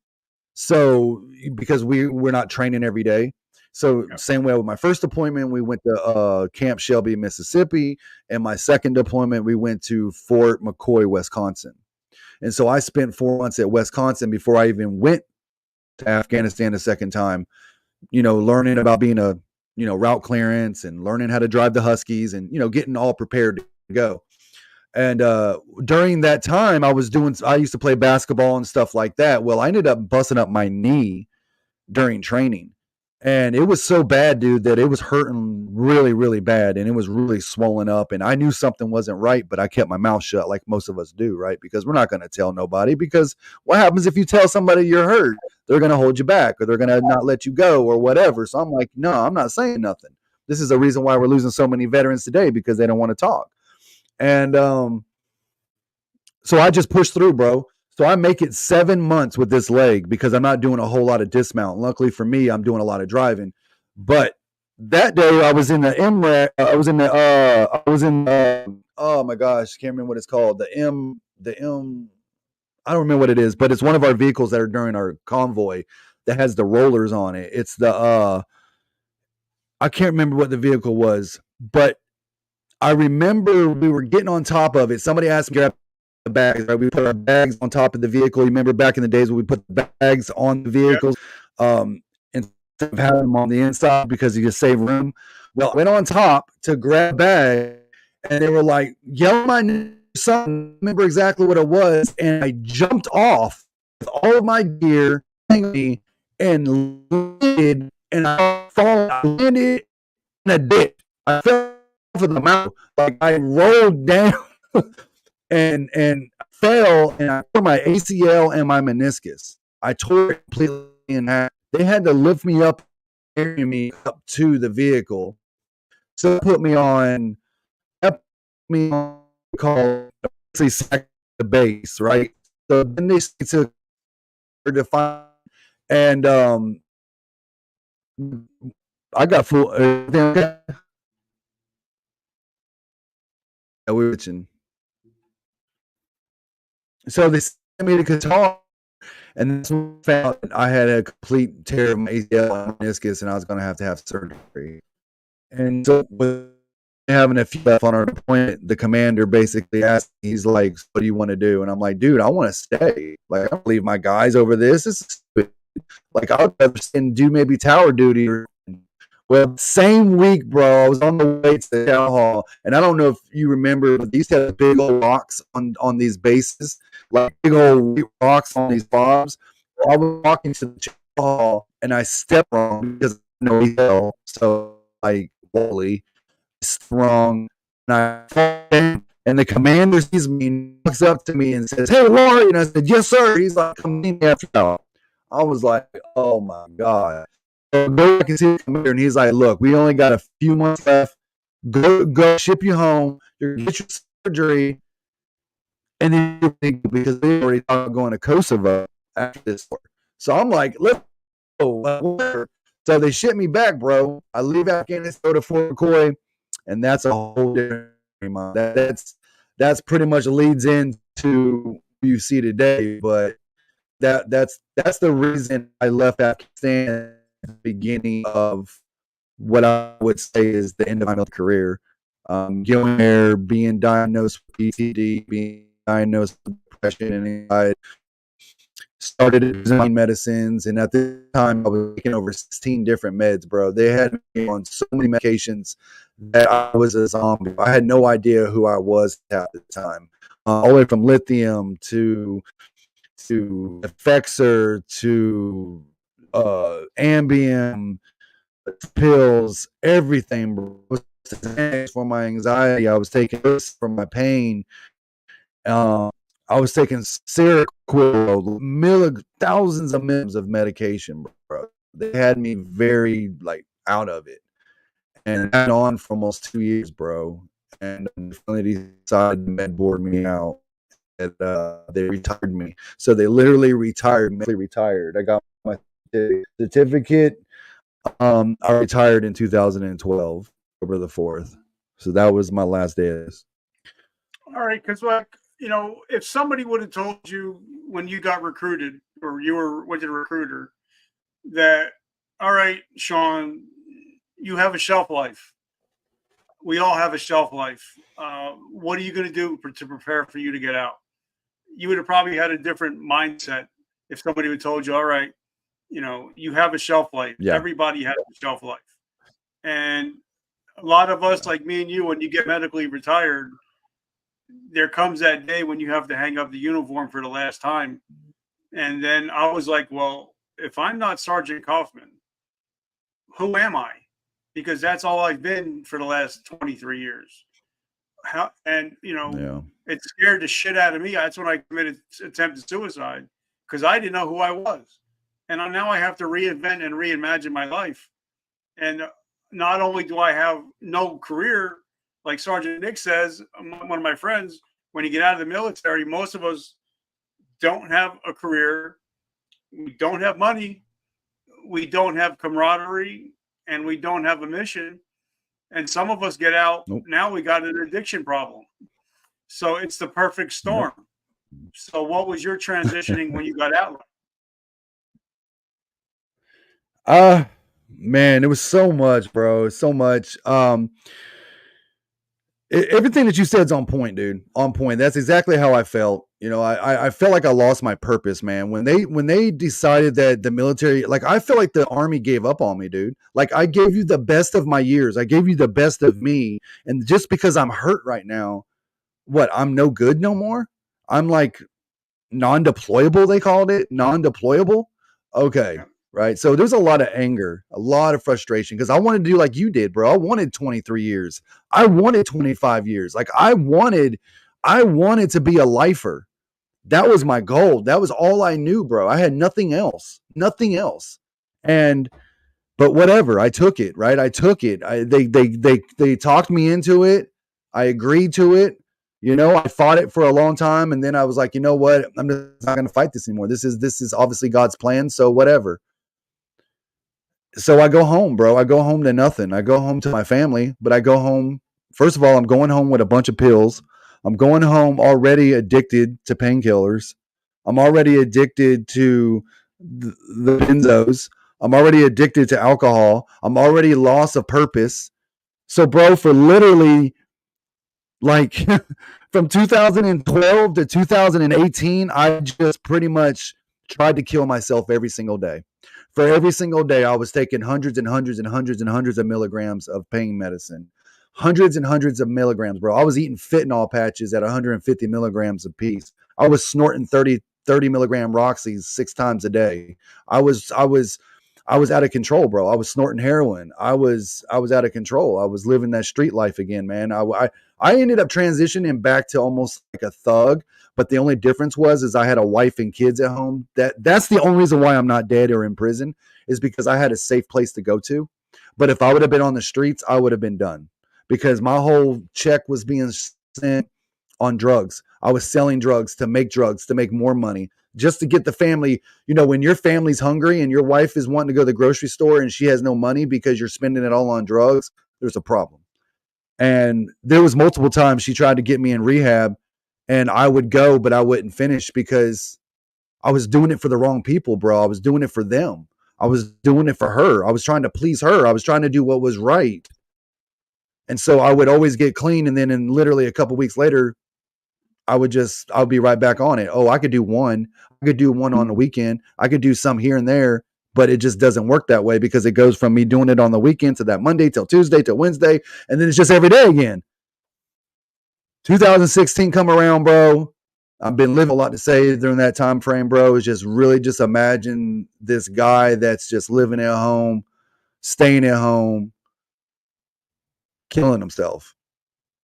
So because we're not training every day. So same way with my first deployment, we went to Camp Shelby, Mississippi, and my second deployment, we went to Fort McCoy, Wisconsin. And so I spent 4 months at Wisconsin before I even went to Afghanistan a second time, learning about being a, route clearance and learning how to drive the Huskies and, getting all prepared to go. And during that time, I used to play basketball and stuff like that. Well, I ended up busting up my knee during training. And it was so bad, dude, that it was hurting really, really bad. And it was really swollen up. And I knew something wasn't right, but I kept my mouth shut like most of us do, right? Because we're not going to tell nobody. Because what happens if you tell somebody you're hurt? They're going to hold you back, or they're going to not let you go, or whatever. So I'm like, no, I'm not saying nothing. This is the reason why we're losing so many veterans today, because they don't want to talk. And so I just pushed through, bro. So I make it 7 months with this leg because I'm not doing a whole lot of dismount. Luckily for me, I'm doing a lot of driving. But that day I was in the MRAC. Oh my gosh, can't remember what it's called. I don't remember what it is, but it's one of our vehicles that are during our convoy that has the rollers on it. It's I can't remember what the vehicle was, but I remember we were getting on top of it. Somebody asked me to grab the bags, right? We put our bags on top of the vehicle. You remember back in the days when we put the bags on the vehicles, instead of having them on the inside because you just save room. Well, I went on top to grab a bag, and they were like, yell my name, something. I remember exactly what it was, and I jumped off with all of my gear and landed, and I landed in a ditch. I fell for the mountain, like I rolled down and fell, and I tore my ACL and my meniscus. I tore it completely in half. They had to lift me up, carry me up to the vehicle. So put me on called the base, right? So then they took to find, and I got full. We were watching. So they sent me to Qatar, and that's when I found I had a complete tear of my ACL and meniscus, and I was going to have surgery. And so with having a few left on our deployment, the commander basically asked, he's like, what do you want to do? And I'm like, dude, I want to stay. Like, I don't leave my guys over this. This is stupid. Like, I'd rather do maybe tower duty. Well, same week, bro, I was on the way to the town hall, and I don't know if you remember, but these had big old rocks on these bases, like big old rocks on these bobs. Well, I was walking to the town hall, and I stepped wrong because I know hill, so like Wally wrong, and I fall down, and the commander sees me and looks up to me and says, "Hey, Laurie," and I said, "Yes, sir." He's like, "Come in after y'all." I was like, "Oh my god." So go back and see the commander, and he's like, "Look, we only got a few months left. Go ship you home. You're gonna get your surgery, and then because they already talked about going to Kosovo after this work." So I'm like, "Let's go." So they ship me back, bro. I leave Afghanistan, go to Fort McCoy, and that's a whole different. That's pretty much leads into who you see today. But that's the reason I left Afghanistan at the beginning of what I would say is the end of my military career. Going there, being diagnosed with PTSD, being diagnosed with depression and anxiety, started using medicines, and at the time I was taking over 16 different meds, bro. They had me on so many medications that I was a zombie. I had no idea who I was at the time. All the way from lithium to Effexor to Ambien, pills, everything, bro. For my anxiety, I was taking this for my pain. I was taking Seroquel, thousands of milligrams of medication, bro. They had me very like out of it, and that on for almost 2 years, bro. And finally decided to med board me out. And, they retired me, so they literally retired me. Retired. I got my certificate. I retired in 2012, October the 4th. So that was my last day of this. All right, because like, you know, if somebody would have told you when you got recruited or you were with a recruiter that, all right, Shawn, you have a shelf life. We all have a shelf life. What are you going to do to prepare for you to get out? You would have probably had a different mindset if somebody would told you, all right, you know, you have a shelf life. Yeah. Everybody has a shelf life. And a lot of us, like me and you, when you get medically retired, there comes that day when you have to hang up the uniform for the last time. And then I was like, well, if I'm not Sergeant Kaufman, who am I? Because that's all I've been for the last 23 years. And, you know, it scared the shit out of me. That's when I committed attempted suicide because I didn't know who I was. And now I have to reinvent and reimagine my life. And not only do I have no career, like Sergeant Nick says, one of my friends, when you get out of the military, most of us don't have a career. We don't have money. We don't have camaraderie, and we don't have a mission. And some of us get out. Nope. Now we got an addiction problem. So it's the perfect storm. Yep. So what was your transitioning when you got out? Man, it was so much, bro. So much. Everything that you said is on point, dude. On point. That's exactly how I felt. You know, I felt like I lost my purpose, man. When they decided that the military, like I feel like the Army gave up on me, dude. Like I gave you the best of my years. I gave you the best of me. And just because I'm hurt right now, what, I'm no good no more? I'm like non-deployable, they called it. Non-deployable. Okay. Yeah. Right. So there's a lot of anger, a lot of frustration because I wanted to do like you did, bro. I wanted 23 years. I wanted 25 years. Like I wanted to be a lifer. That was my goal. That was all I knew, bro. I had nothing else. Nothing else. But whatever, I took it, right? I took it. They talked me into it. I agreed to it. You know, I fought it for a long time, and then I was like, you know what? I'm just not going to fight this anymore. This is obviously God's plan, so whatever. So I go home, bro. I go home to nothing. I go home to my family, but I go home. First of all, I'm going home with a bunch of pills. I'm going home already addicted to painkillers. I'm already addicted to the benzos. I'm already addicted to alcohol. I'm already loss of purpose. So, bro, for literally like from 2012 to 2018, I just pretty much tried to kill myself every single day. For every single day, I was taking hundreds and hundreds and hundreds and hundreds of milligrams of pain medicine. Hundreds and hundreds of milligrams, bro. I was eating fentanyl patches at 150 milligrams a piece. I was snorting 30 milligram Roxys 6 times a day. I was out of control, bro. I was snorting heroin. I was out of control. I was living that street life again, man. I ended up transitioning back to almost like a thug. But the only difference is I had a wife and kids at home. That's the only reason why I'm not dead or in prison is because I had a safe place to go to. But if I would have been on the streets, I would have been done because my whole check was being sent on drugs. I was selling drugs to make more money just to get the family. You know, when your family's hungry and your wife is wanting to go to the grocery store and she has no money because you're spending it all on drugs, there's a problem. And there was multiple times she tried to get me in rehab. And I would go, but I wouldn't finish because I was doing it for the wrong people, bro. I was doing it for them. I was doing it for her. I was trying to please her. I was trying to do what was right. And so I would always get clean. And then in literally a couple weeks later, I'll be right back on it. Oh, I could do one. I could do one on the weekend. I could do some here and there, but it just doesn't work that way because it goes from me doing it on the weekend to that Monday till Tuesday till Wednesday. And then it's just every day again. 2016 come around, bro. I've been living a lot to say during that time frame, bro. It's just really just imagine this guy that's just living at home, staying at home, killing himself,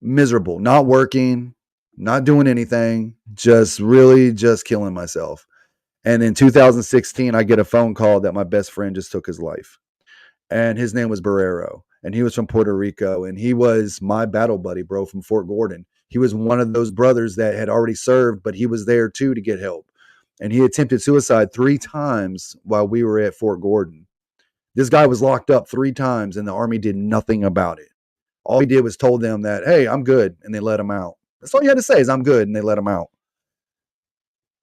miserable, not working, not doing anything, just really just killing myself. And in 2016, I get a phone call that my best friend just took his life. And his name was Barrero. And he was from Puerto Rico. And he was my battle buddy, bro, from Fort Gordon. He was one of those brothers that had already served, but he was there too to get help. And he attempted suicide 3 times while we were at Fort Gordon. This guy was locked up 3 times and the Army did nothing about it. All he did was told them that, hey, I'm good. And they let him out. That's all you had to say is I'm good. And they let him out.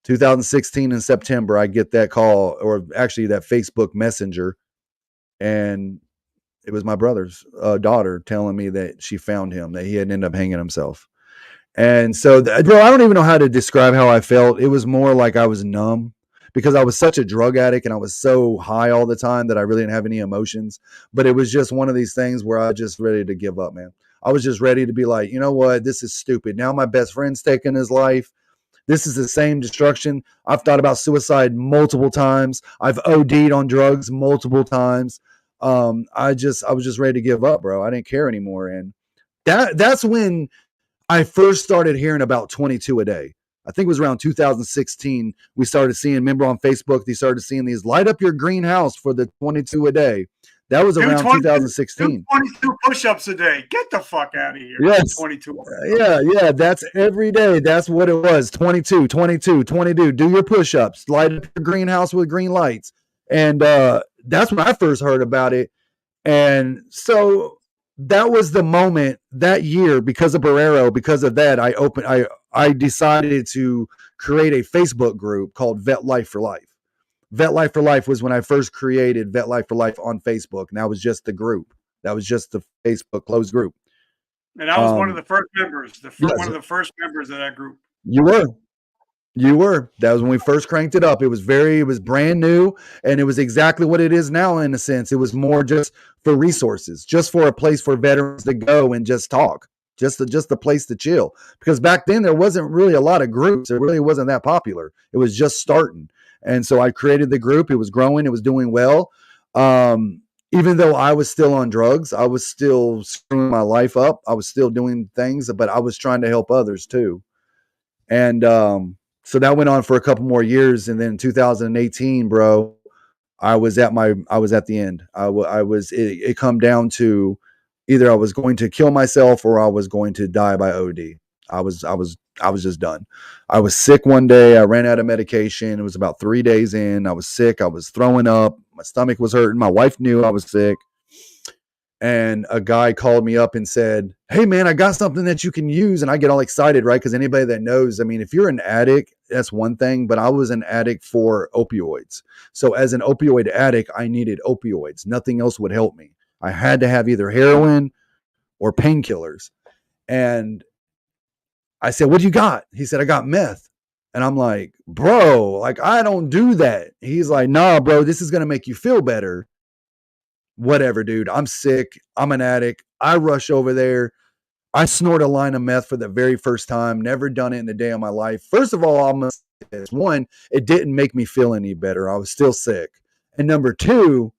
2016 in September, I get that call, or actually that Facebook Messenger. And it was my brother's daughter telling me that she found him, that he had ended up hanging himself. And so, bro, I don't even know how to describe how I felt. It was more like I was numb because I was such a drug addict and I was so high all the time that I really didn't have any emotions. But it was just one of these things where I was just ready to give up, man. I was just ready to be like, you know what? This is stupid. Now my best friend's taking his life. This is the same destruction. I've thought about suicide multiple times. I've OD'd on drugs multiple times. I was just ready to give up, bro. I didn't care anymore. And that's when I first started hearing about 22 a day. I think it was around 2016. We started seeing, remember on Facebook, they started seeing these light up your greenhouse for the 22 a day. That was around 2016. 22 push-ups a day. Get the fuck out of here. Yes. 22. Yeah. That's every day. That's what it was. 22. Do your push-ups. Light up your greenhouse with green lights. And that's when I first heard about it. And so that was the moment that year, because of Barrero, because of that, I decided to create a Facebook group called Vet Life for Life. Vet Life for Life was when I first created Vet Life for Life on Facebook. And that was just the group. That was just the Facebook closed group. And I was one of the first members, one of the first members of that group. You were. That was when we first cranked it up. It was brand new, and it was exactly what it is now in a sense. It was more just for resources, just for a place for veterans to go and just talk, just a place to chill. Because back then there wasn't really a lot of groups. It really wasn't that popular. It was just starting. And so I created the group. It was growing. It was doing well. Even though I was still on drugs, I was still screwing my life up. I was still doing things, but I was trying to help others too. And so that went on for a couple more years. And then in 2018, bro, I was at the end. It come down to either I was going to kill myself or I was going to die by OD. I was just done. I was sick one day. I ran out of medication. It was about 3 days in. I was sick. I was throwing up. My stomach was hurting. My wife knew I was sick. And a guy called me up and said, hey, man, I got something that you can use. And I get all excited, right? Because anybody that knows, I mean, if you're an addict, that's one thing. But I was an addict for opioids. So as an opioid addict, I needed opioids. Nothing else would help me. I had to have either heroin or painkillers. And I said, what do you got? He said, I got meth. And I'm like, bro, like, I don't do that. He's like, nah, bro, this is going to make you feel better. Whatever, dude. I'm sick. I'm an addict. I rush over there. I snort a line of meth for the very first time. Never done it in a day of my life. First of all, I'm one, it didn't make me feel any better. I was still sick. And number two,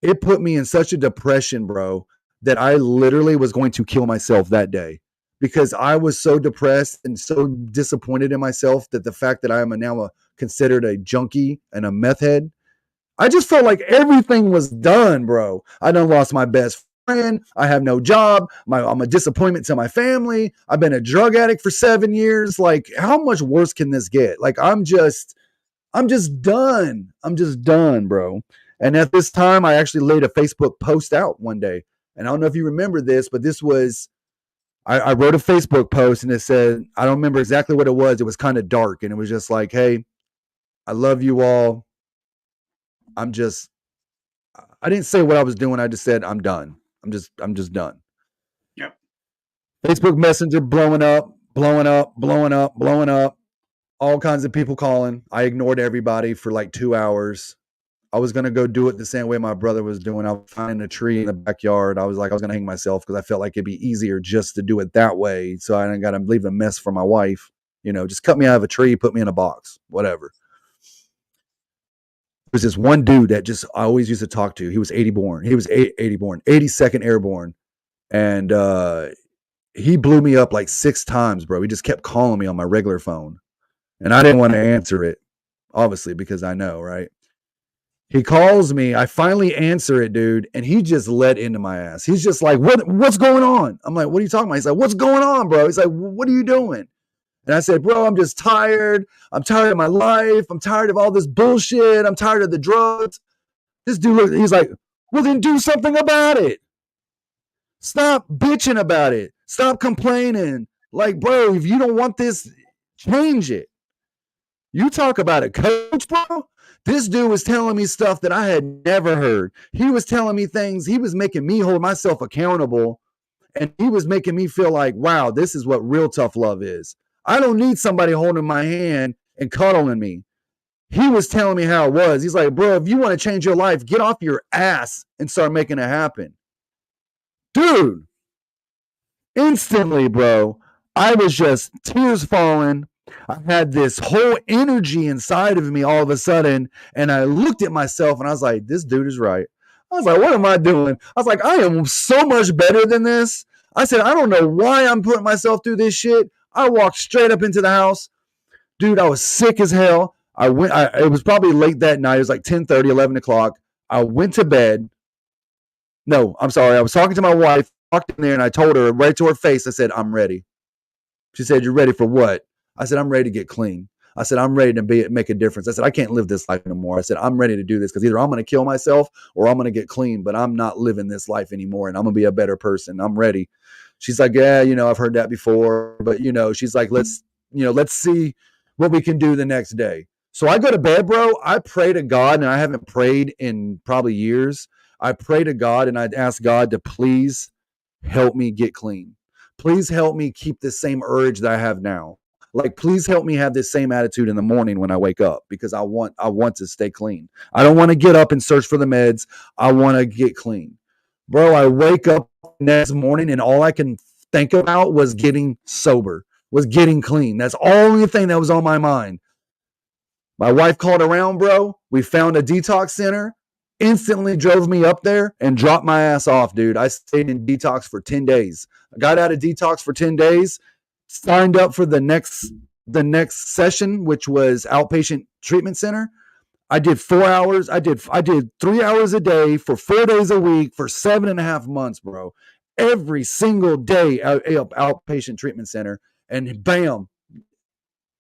it put me in such a depression, bro, that I literally was going to kill myself that day. Because I was so depressed and so disappointed in myself that the fact that I am now considered a junkie and a meth head, I just felt like everything was done, bro. I done lost my best friend. I have no job. I'm a disappointment to my family. I've been a drug addict for 7 years. Like, how much worse can this get? Like, I'm just done. I'm just done, bro. And at this time, I actually laid a Facebook post out one day. And I don't know if you remember this, but this was I wrote a Facebook post and it said, I don't remember exactly what it was. It was kind of dark and it was just like, hey, I love you all. I didn't say what I was doing. I just said, I'm done. I'm just done. Yep. Facebook Messenger blowing up, blowing up, blowing up, blowing up. All kinds of people calling. I ignored everybody for like 2 hours. I was going to go do it the same way my brother was doing. I was finding a tree in the backyard. I was going to hang myself because I felt like it'd be easier just to do it that way. So I didn't got to leave a mess for my wife. Just cut me out of a tree, put me in a box, whatever. There's this one dude that I always used to talk to. He was 80 born. He was 80 born, 82nd Airborne. And he blew me up like 6 times, bro. He just kept calling me on my regular phone. And I didn't want to answer it, obviously, because I know, right? He calls me. I finally answer it, dude. And he just let into my ass. He's just like, what's going on? I'm like, what are you talking about? He's like, what's going on, bro? He's like, what are you doing? And I said, bro, I'm just tired. I'm tired of my life. I'm tired of all this bullshit. I'm tired of the drugs. This dude, he's like, well, then do something about it. Stop bitching about it. Stop complaining. Like, bro, if you don't want this, change it. You talk about a coach, bro. This dude was telling me stuff that I had never heard. He was telling me things. He was making me hold myself accountable. And he was making me feel like, wow, this is what real tough love is. I don't need somebody holding my hand and cuddling me. He was telling me how it was. He's like, bro, if you want to change your life, get off your ass and start making it happen. Dude, instantly, bro, I was just tears falling. I had this whole energy inside of me all of a sudden, and I looked at myself and I was like, this dude is right. I was like, what am I doing? I was like, I am so much better than this. I said, I don't know why I'm putting myself through this shit. I walked straight up into the house. Dude, I was sick as hell. It was probably late that night. It was like 10:30, 11 o'clock. I went to bed. No, I'm sorry. I was talking to my wife, walked in there, and I told her right to her face, I said, I'm ready. She said, you're ready for what? I said, I'm ready to get clean. I said, I'm ready to make a difference. I said, I can't live this life anymore. I said, I'm ready to do this because either I'm going to kill myself or I'm going to get clean, but I'm not living this life anymore and I'm going to be a better person. I'm ready. She's like, yeah, I've heard that before, but she's like, let's see what we can do the next day. So I go to bed, bro. I pray to God, and I haven't prayed in probably years. I pray to God and I'd ask God to please help me get clean. Please help me keep the same urge that I have now. Like, please help me have this same attitude in the morning when I wake up because I want to stay clean. I don't want to get up and search for the meds. I want to get clean. Bro, I wake up next morning and all I can think about was getting sober, was getting clean. That's the only thing that was on my mind. My wife called around, bro. We found a detox center. Instantly drove me up there and dropped my ass off, dude. I stayed in detox for 10 days. I got out of detox for 10 days, signed up for the next session, which was outpatient treatment center. I did 4 hours. I did 3 hours a day for 4 days a week for 7.5 months, bro. Every single day outpatient treatment center. And bam,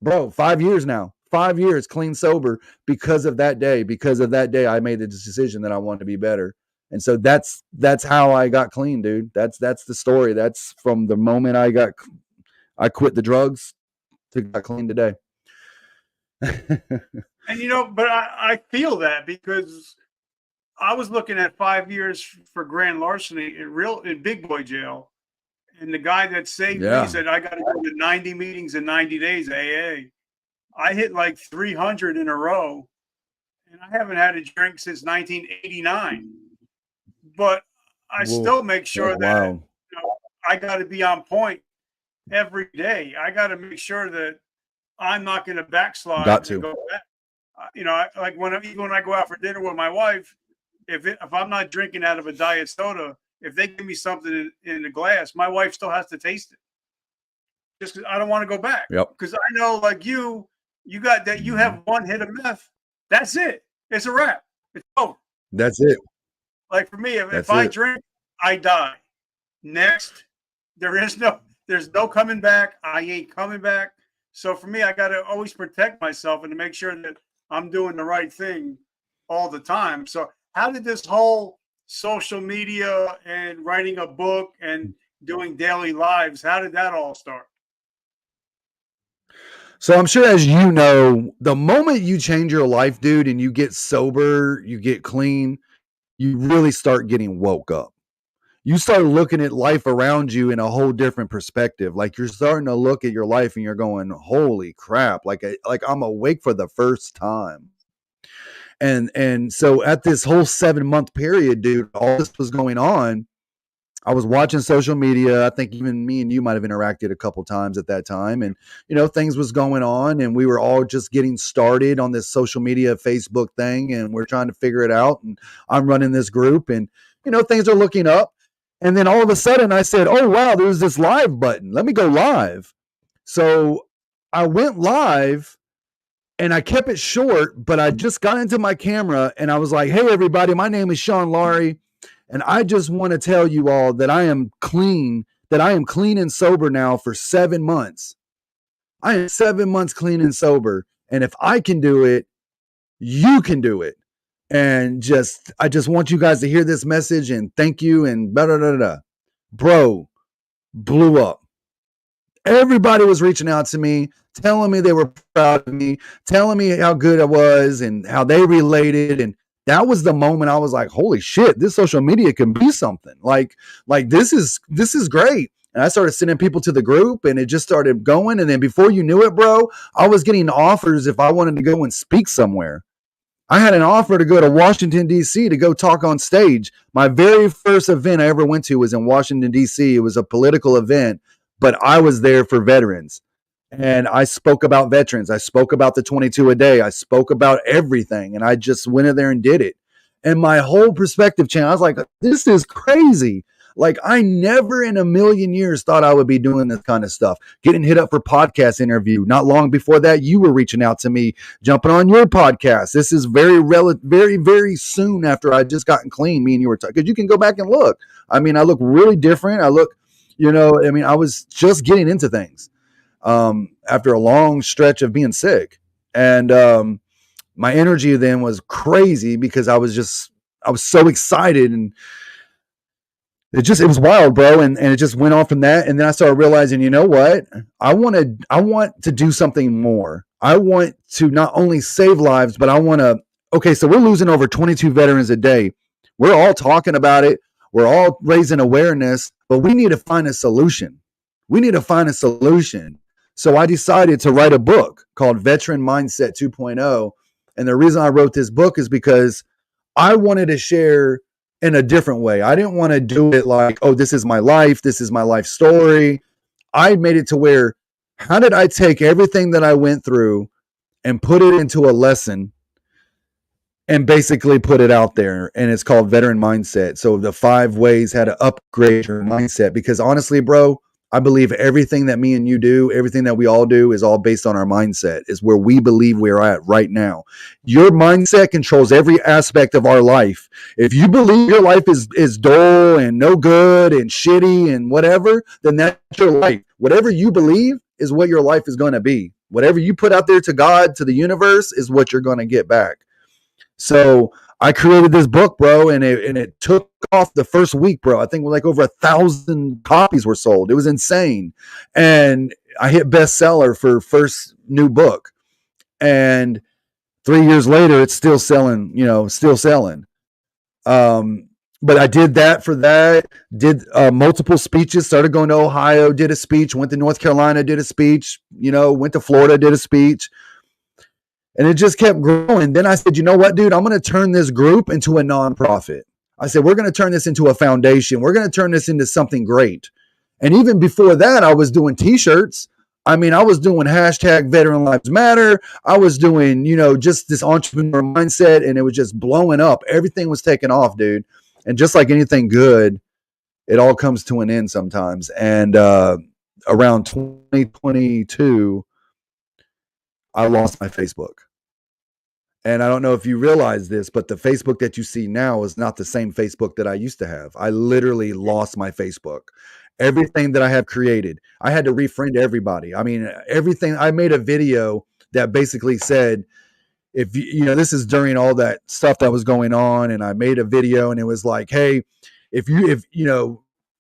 bro, 5 years now. 5 years clean sober because of that day. Because of that day, I made the decision that I wanted to be better. And so that's how I got clean, dude. That's the story. That's from the moment I quit the drugs to got clean today. And but I feel that because I was looking at 5 years for grand larceny in big boy jail. And the guy that saved me said, I got to go to 90 meetings in 90 days, AA. I hit like 300 in a row, and I haven't had a drink since 1989. But I still make sure that I got to be on point every day. I got to make sure that I'm not going to backslide. Got to. Go back. Like when I go out for dinner with my wife, if I'm not drinking out of a diet soda, if they give me something in the glass, my wife still has to taste it. Just because I don't want to go back. Yep. Because I know, like you got that. You have one hit of meth. That's it. It's a wrap. It's over. That's it. Like for me, if I drink, I die. Next, there's no coming back. I ain't coming back. So for me, I got to always protect myself and to make sure that I'm doing the right thing all the time. So how did this whole social media and writing a book and doing daily lives. How did that all start? So I'm sure, as you know, the moment you change your life, dude, and you get sober, you get clean, you really start getting woke up. You start looking at life around you in a whole different perspective. Like, you're starting to look at your life and you're going, holy crap, like I'm awake for the first time. And so at this whole 7-month period, dude, all this was going on. I was watching social media. I think even me and you might have interacted a couple times at that time. And, things was going on and we were all just getting started on this social media Facebook thing. And we're trying to figure it out. And I'm running this group and, things are looking up. And then all of a sudden I said, oh, wow, there's this live button. Let me go live. So I went live and I kept it short, but I just got into my camera and I was like, hey, everybody, my name is Shawn Laurie. And I just want to tell you all that I am clean and sober now for 7 months. I am 7 months clean and sober. And if I can do it, you can do it. And I just want you guys to hear this message and thank you and blah, blah, blah, blah. Bro, blew up. Everybody was reaching out to me, telling me they were proud of me, telling me how good I was and how they related. And that was the moment I was like, holy shit, this social media can be something. Like this is great. And I started sending people to the group and it just started going. And then before you knew it, bro, I was getting offers if I wanted to go and speak somewhere. I had an offer to go to Washington, D.C. to go talk on stage. My very first event I ever went to was in Washington, D.C. It was a political event, but I was there for veterans. And I spoke about veterans. I spoke about the 22 a day. I spoke about everything. And I just went in there and did it. And my whole perspective changed. I was like, this is crazy. Like, I never in a million years thought I would be doing this kind of stuff. Getting hit up for podcast interview. Not long before that, you were reaching out to me, jumping on your podcast. This is very, very soon after I just gotten clean. Me and you were talking. Because you can go back and look. I mean, I look really different. I look, I was just getting into things after a long stretch of being sick. And my energy then was crazy because I was so excited and it was wild, bro. And it just went on from that. And then I started realizing, you know what? I want to do something more. I want to not only save lives, but okay, so we're losing over 22 veterans a day. We're all talking about it. We're all raising awareness, but we need to find a solution. So I decided to write a book called Veteran Mindset 2.0. And the reason I wrote this book is because I wanted to share in a different way. I didn't want to do it like, oh, this is my life story. I made it to where, how did I take everything that I went through and put it into a lesson and basically put it out there? And it's called Veteran Mindset. So the 5 ways how to upgrade your mindset. Because honestly, bro, I believe everything that me and you do, everything that we all do is all based on our mindset, is where we believe we're at right now. Your mindset controls every aspect of our life. If you believe your life is dull and no good and shitty and whatever, then that's your life. Whatever you believe is what your life is going to be. Whatever you put out there to God, to the universe, is what you're going to get back. So I created this book, bro, and it took off the first week, bro. I think like over 1,000 copies were sold. It was insane. And I hit bestseller for first new book. And 3 years later, it's still selling, But I did that, did multiple speeches, started going to Ohio, did a speech, went to North Carolina, did a speech, went to Florida, did a speech. And it just kept growing. Then I said, you know what, dude, I'm going to turn this group into a nonprofit. I said, we're going to turn this into a foundation. We're going to turn this into something great. And even before that, I was doing t-shirts. I mean, I was doing hashtag Veteran Lives Matter. I was doing, just this entrepreneur mindset, and it was just blowing up. Everything was taking off, dude. And just like anything good, it all comes to an end sometimes. And around 2022, I lost my Facebook. And I don't know if you realize this, but the Facebook that you see now is not the same Facebook that I used to have. I literally lost my Facebook. Everything that I have created, I had to refriend everybody. I mean, everything. I made a video that basically said, if this is during all that stuff that was going on, and I made a video and it was like, hey, if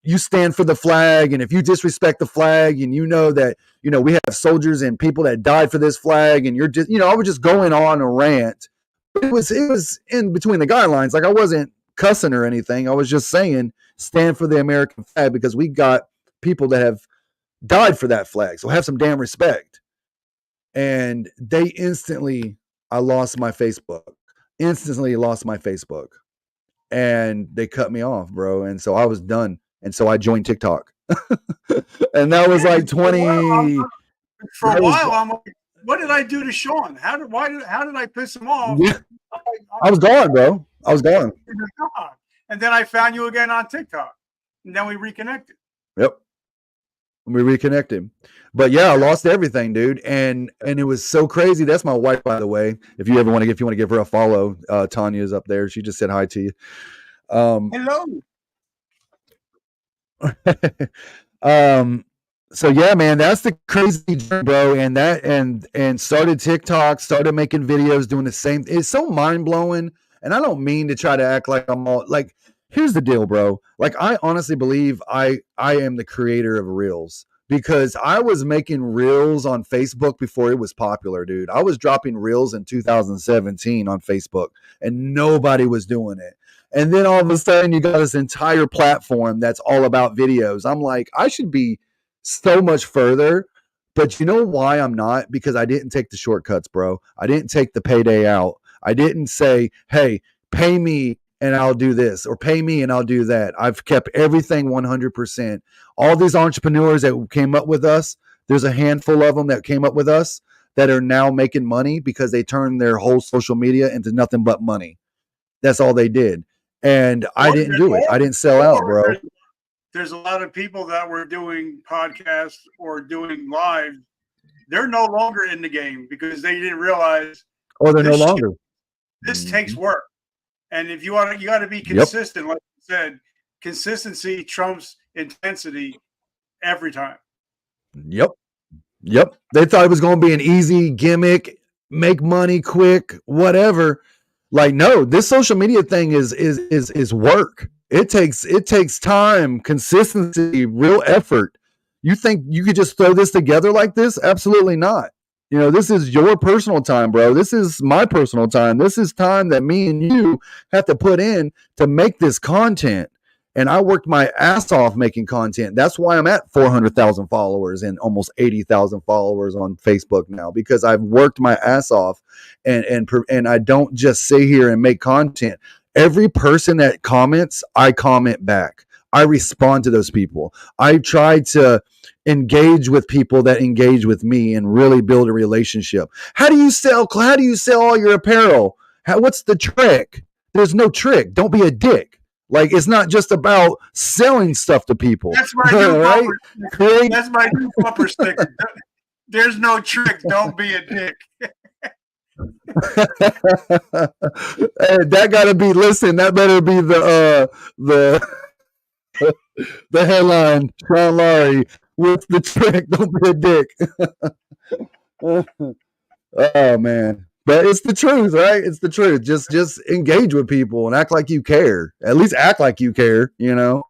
you stand for the flag, and if you disrespect the flag, and you know that, you know, we have soldiers and people that died for this flag, and you're just, you know, I was just going on a rant. It was in between the guidelines. Like, I wasn't cussing or anything. I was just saying, stand for the American flag, because we got people that have died for that flag. So have some damn respect. And I lost my Facebook. Instantly lost my Facebook. And they cut me off, bro. And so I was done. And so I joined TikTok. And that was like 20. For a while, I'm like, what did I do to Shawn? How did I piss him off? Yeah. I was gone, bro. I was gone. And then I found you again on TikTok. And then we reconnected. Yep. We reconnected. But yeah, I lost everything, dude. And it was so crazy. That's my wife, by the way. If you want to give her a follow, Tanya's up there. She just said hi to you. Hello. So yeah, man, that's the crazy journey, bro. And started TikTok, started making videos, doing the same. It's so mind blowing. And I don't mean to try to act like I'm all like, here's the deal, bro. Like, I honestly believe I am the creator of Reels, because I was making Reels on Facebook before it was popular, dude. I was dropping Reels in 2017 on Facebook, and nobody was doing it. And then all of a sudden you got this entire platform that's all about videos. I'm like, I should be so much further. But you know why I'm not? Because I didn't take the shortcuts, bro. I didn't take the payday out. I didn't say, hey, pay me and I'll do this, or pay me and I'll do that. I've kept everything 100%. All these entrepreneurs that came up with us, there's a handful of them that came up with us that are now making money because they turned their whole social media into nothing but money. That's all they did. And I didn't do it. I didn't sell out, bro. There's a lot of people that were doing podcasts or doing live. They're no longer in the game because they didn't realize. Oh, they're no longer. This takes work. And if you got to be consistent, like you said, consistency trumps intensity every time. Yep. They thought it was going to be an easy gimmick, make money quick, whatever. Like, no, this social media thing is work. It takes time, consistency, real effort. You think you could just throw this together like this? Absolutely not. You know, this is your personal time, bro. This is my personal time. This is time that me and you have to put in to make this content. And I worked my ass off making content. That's why I'm at 400,000 followers and almost 80,000 followers on Facebook now, because I've worked my ass off, and I don't just sit here and make content. Every person that comments, I comment back. I respond to those people. I try to engage with people that engage with me and really build a relationship. How do you sell all your apparel? What's the trick? There's no trick. Don't be a dick. Like, it's not just about selling stuff to people. That's my new right? That's my new bumper sticker. There's no trick. Don't be a dick. That gotta be. Listen, that better be the headline. Shawn Laurie, what's the trick? Don't be a dick. Oh man. But it's the truth, right? It's the truth. Just engage with people and act like you care. At least act like you care, you know.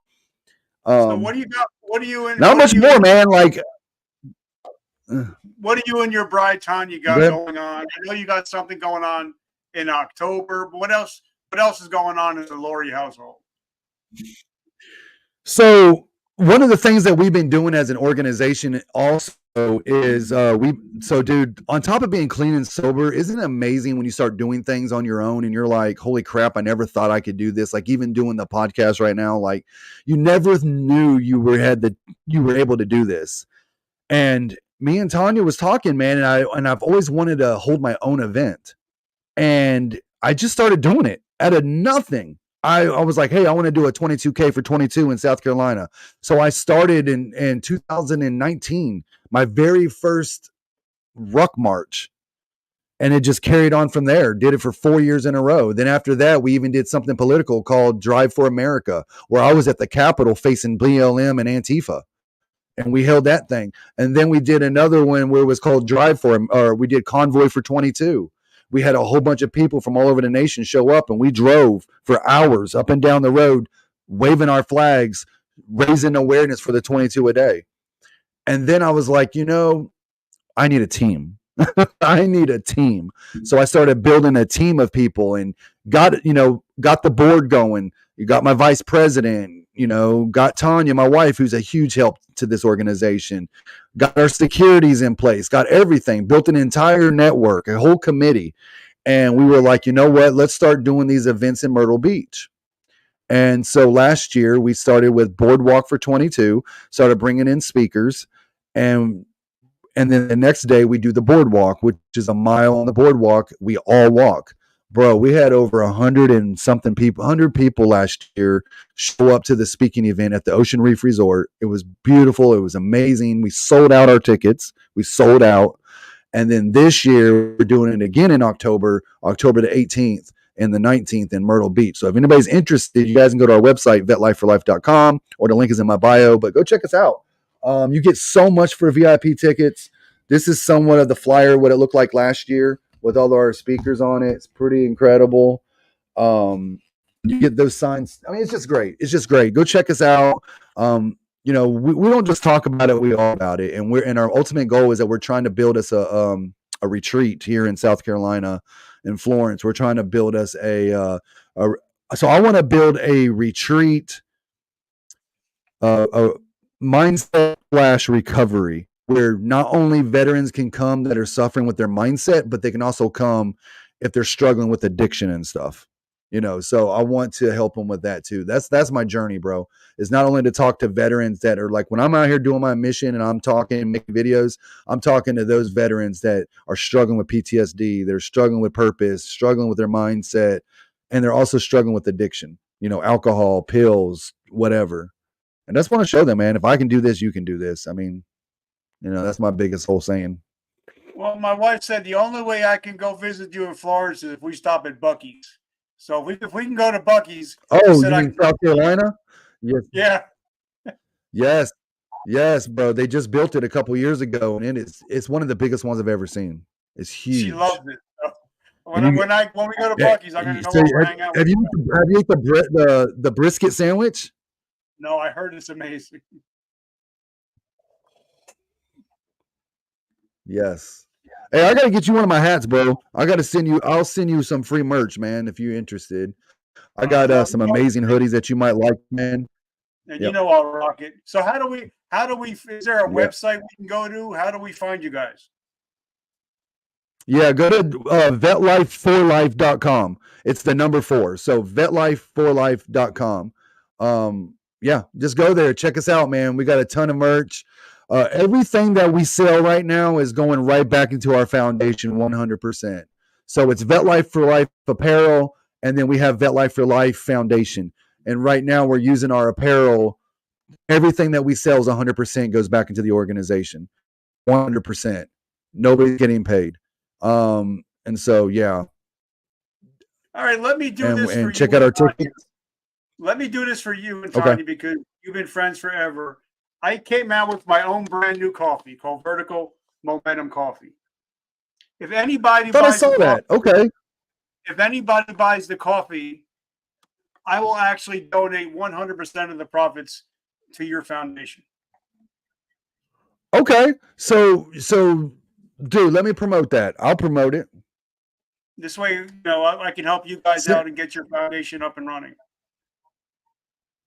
So what do you got? What do you? Not much more, man. Like, what do you and your bride Tanya got going on? I know you got something going on in October, but what else? What else is going on in the Laurie household? So one of the things that we've been doing as an organization also is dude, on top of being clean and sober, isn't it amazing when you start doing things on your own and you're like, holy crap, I never thought I could do this. Like, even doing the podcast right now, like, you never knew you were able to do this. And me and Tanya was talking, man, and I've always wanted to hold my own event. And I just started doing it out of nothing. I was like, hey, I want to do a 22K for 22 in South Carolina. So I started in 2019, my very first ruck march. And it just carried on from there. Did it for 4 years in a row. Then after that, we even did something political called Drive for America, where I was at the Capitol facing BLM and Antifa. And we held that thing. And then we did another one where it was called we did Convoy for 22. We had a whole bunch of people from all over the nation show up, and we drove for hours up and down the road, waving our flags, raising awareness for the 22 a day. And then I was like, I need a team. I need a team. So I started building a team of people and got the board going. You got my vice president, got Tanya, my wife, who's a huge help to this organization, got our securities in place, got everything, built an entire network, a whole committee. And we were like, you know what? Let's start doing these events in Myrtle Beach. And so last year we started with Boardwalk for 22, started bringing in speakers, and then the next day we do the boardwalk, which is a mile on the boardwalk. We all walk. Bro, we had over 100 people last year show up to the speaking event at the Ocean Reef Resort. It was beautiful. It was amazing. We sold out our tickets. We sold out. And then this year, we're doing it again in October the 18th and the 19th in Myrtle Beach. So if anybody's interested, you guys can go to our website, vetlifeforlife.com, or the link is in my bio, but go check us out. You get so much for VIP tickets. This is somewhat of the flyer, what it looked like last year with all of our speakers on it. It's pretty incredible. You get those signs. I mean, it's just great. It's just great. Go check us out. We don't just talk about it, we all about it. And our ultimate goal is that we're trying to build us a retreat here in South Carolina, in Florence. We're trying to build us so I want to build a retreat, a mindset / recovery, where not only veterans can come that are suffering with their mindset, but they can also come if they're struggling with addiction and stuff. So I want to help them with that too. That's my journey, bro. Is not only to talk to veterans that are like, when I'm out here doing my mission and I'm talking and making videos, I'm talking to those veterans that are struggling with PTSD, they're struggling with purpose, struggling with their mindset, and they're also struggling with addiction, alcohol, pills, whatever. And I just want to show them, man, if I can do this, you can do this. I mean, that's my biggest whole saying. Well, my wife said the only way I can go visit you in Florence is if we stop at Buc-ee's. So if we can go to Buc-ee's. Oh, you mean South Carolina? Yes. Yeah. Yes, bro. They just built it a couple years ago, and it's one of the biggest ones I've ever seen. It's huge. She loves it. When we go to Buc-ee's, I'm going to go over and hang out. Have you ate the brisket sandwich? No, I heard it's amazing. Yes. Hey, I gotta get you one of my hats, bro. I'll send you some free merch, man, if you're interested. I got some amazing hoodies that you might like, man. And I'll rock it. So how do we is there a website we can go to? How do we find you guys? Yeah, go to vetlifeforlife.com. It's the number 4. So vetlifeforlife.com. Yeah, just go there. Check us out, man. We got a ton of merch. Everything that we sell right now is going right back into our foundation 100%. So it's Vet Life for Life apparel, and then we have Vet Life for Life Foundation. And right now we're using our apparel. Everything that we sell is 100% goes back into the organization. 100%. Nobody's getting paid. And so, yeah. All right, let me do this for you. And check out our tickets. Let me do this for you and Tanya, because you've been friends forever. I came out with my own brand new coffee called Vertical Momentum Coffee. If anybody buys if anybody buys the coffee, I will actually donate 100% of the profits to your foundation. Okay. So dude, let me promote that. I'll promote it. This way, I can help you guys out and get your foundation up and running.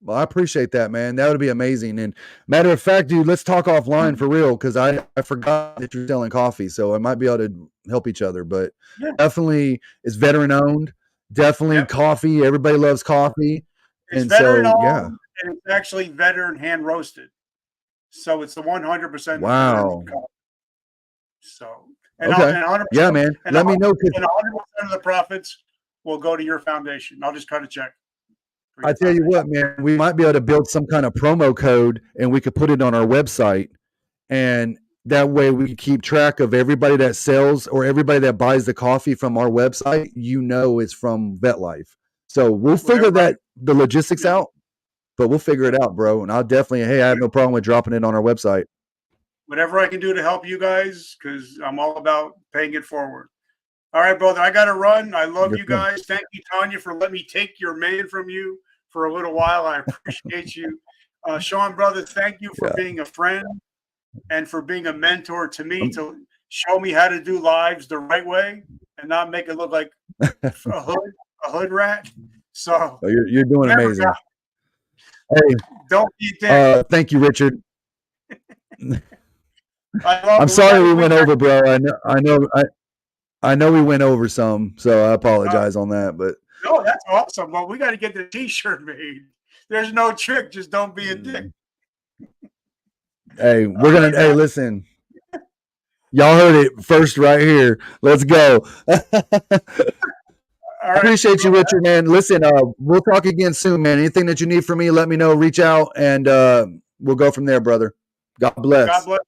Well, I appreciate that, man. That would be amazing. And matter of fact, dude, let's talk offline for real, because I forgot that you're selling coffee, so I might be able to help each other. But definitely, it's veteran owned. Definitely coffee. Everybody loves coffee. It's veteran owned, and it's actually veteran hand roasted. So it's the 100%. Wow. So and 100%, yeah, man. Let me know. And 100% of the profits will go to your foundation. I'll just cut a check. I tell you what, man, we might be able to build some kind of promo code and we could put it on our website. And that way we keep track of everybody that sells or everybody that buys the coffee from our website, is from Vet Life. So we'll figure the logistics out, but we'll figure it out, bro. And I'll definitely, I have no problem with dropping it on our website. Whatever I can do to help you guys, because I'm all about paying it forward. All right, brother, I got to run. I love you guys. Thank you, Tanya, for letting me take your man from you for a little while. I appreciate you. Shawn, brother, thank you for Yeah. being a friend and for being a mentor to me to show me how to do lives the right way and not make it look like a hood rat. So You're doing remember, amazing. guys, Hey, don't be a dick. thank you, Richard. I love I'm it. sorry we went over, bro. I know we went over some, so I apologize on that. But no, that's awesome. Well, we got to get the T-shirt made. There's no trick. Just don't be a dick. Hey, we're gonna. Hey, listen. Y'all heard it first right here. Let's go. All right, Appreciate you, Richard, man. Listen, we'll talk again soon, man. Anything that you need from me, let me know. Reach out, and we'll go from there, brother. God bless. God bless.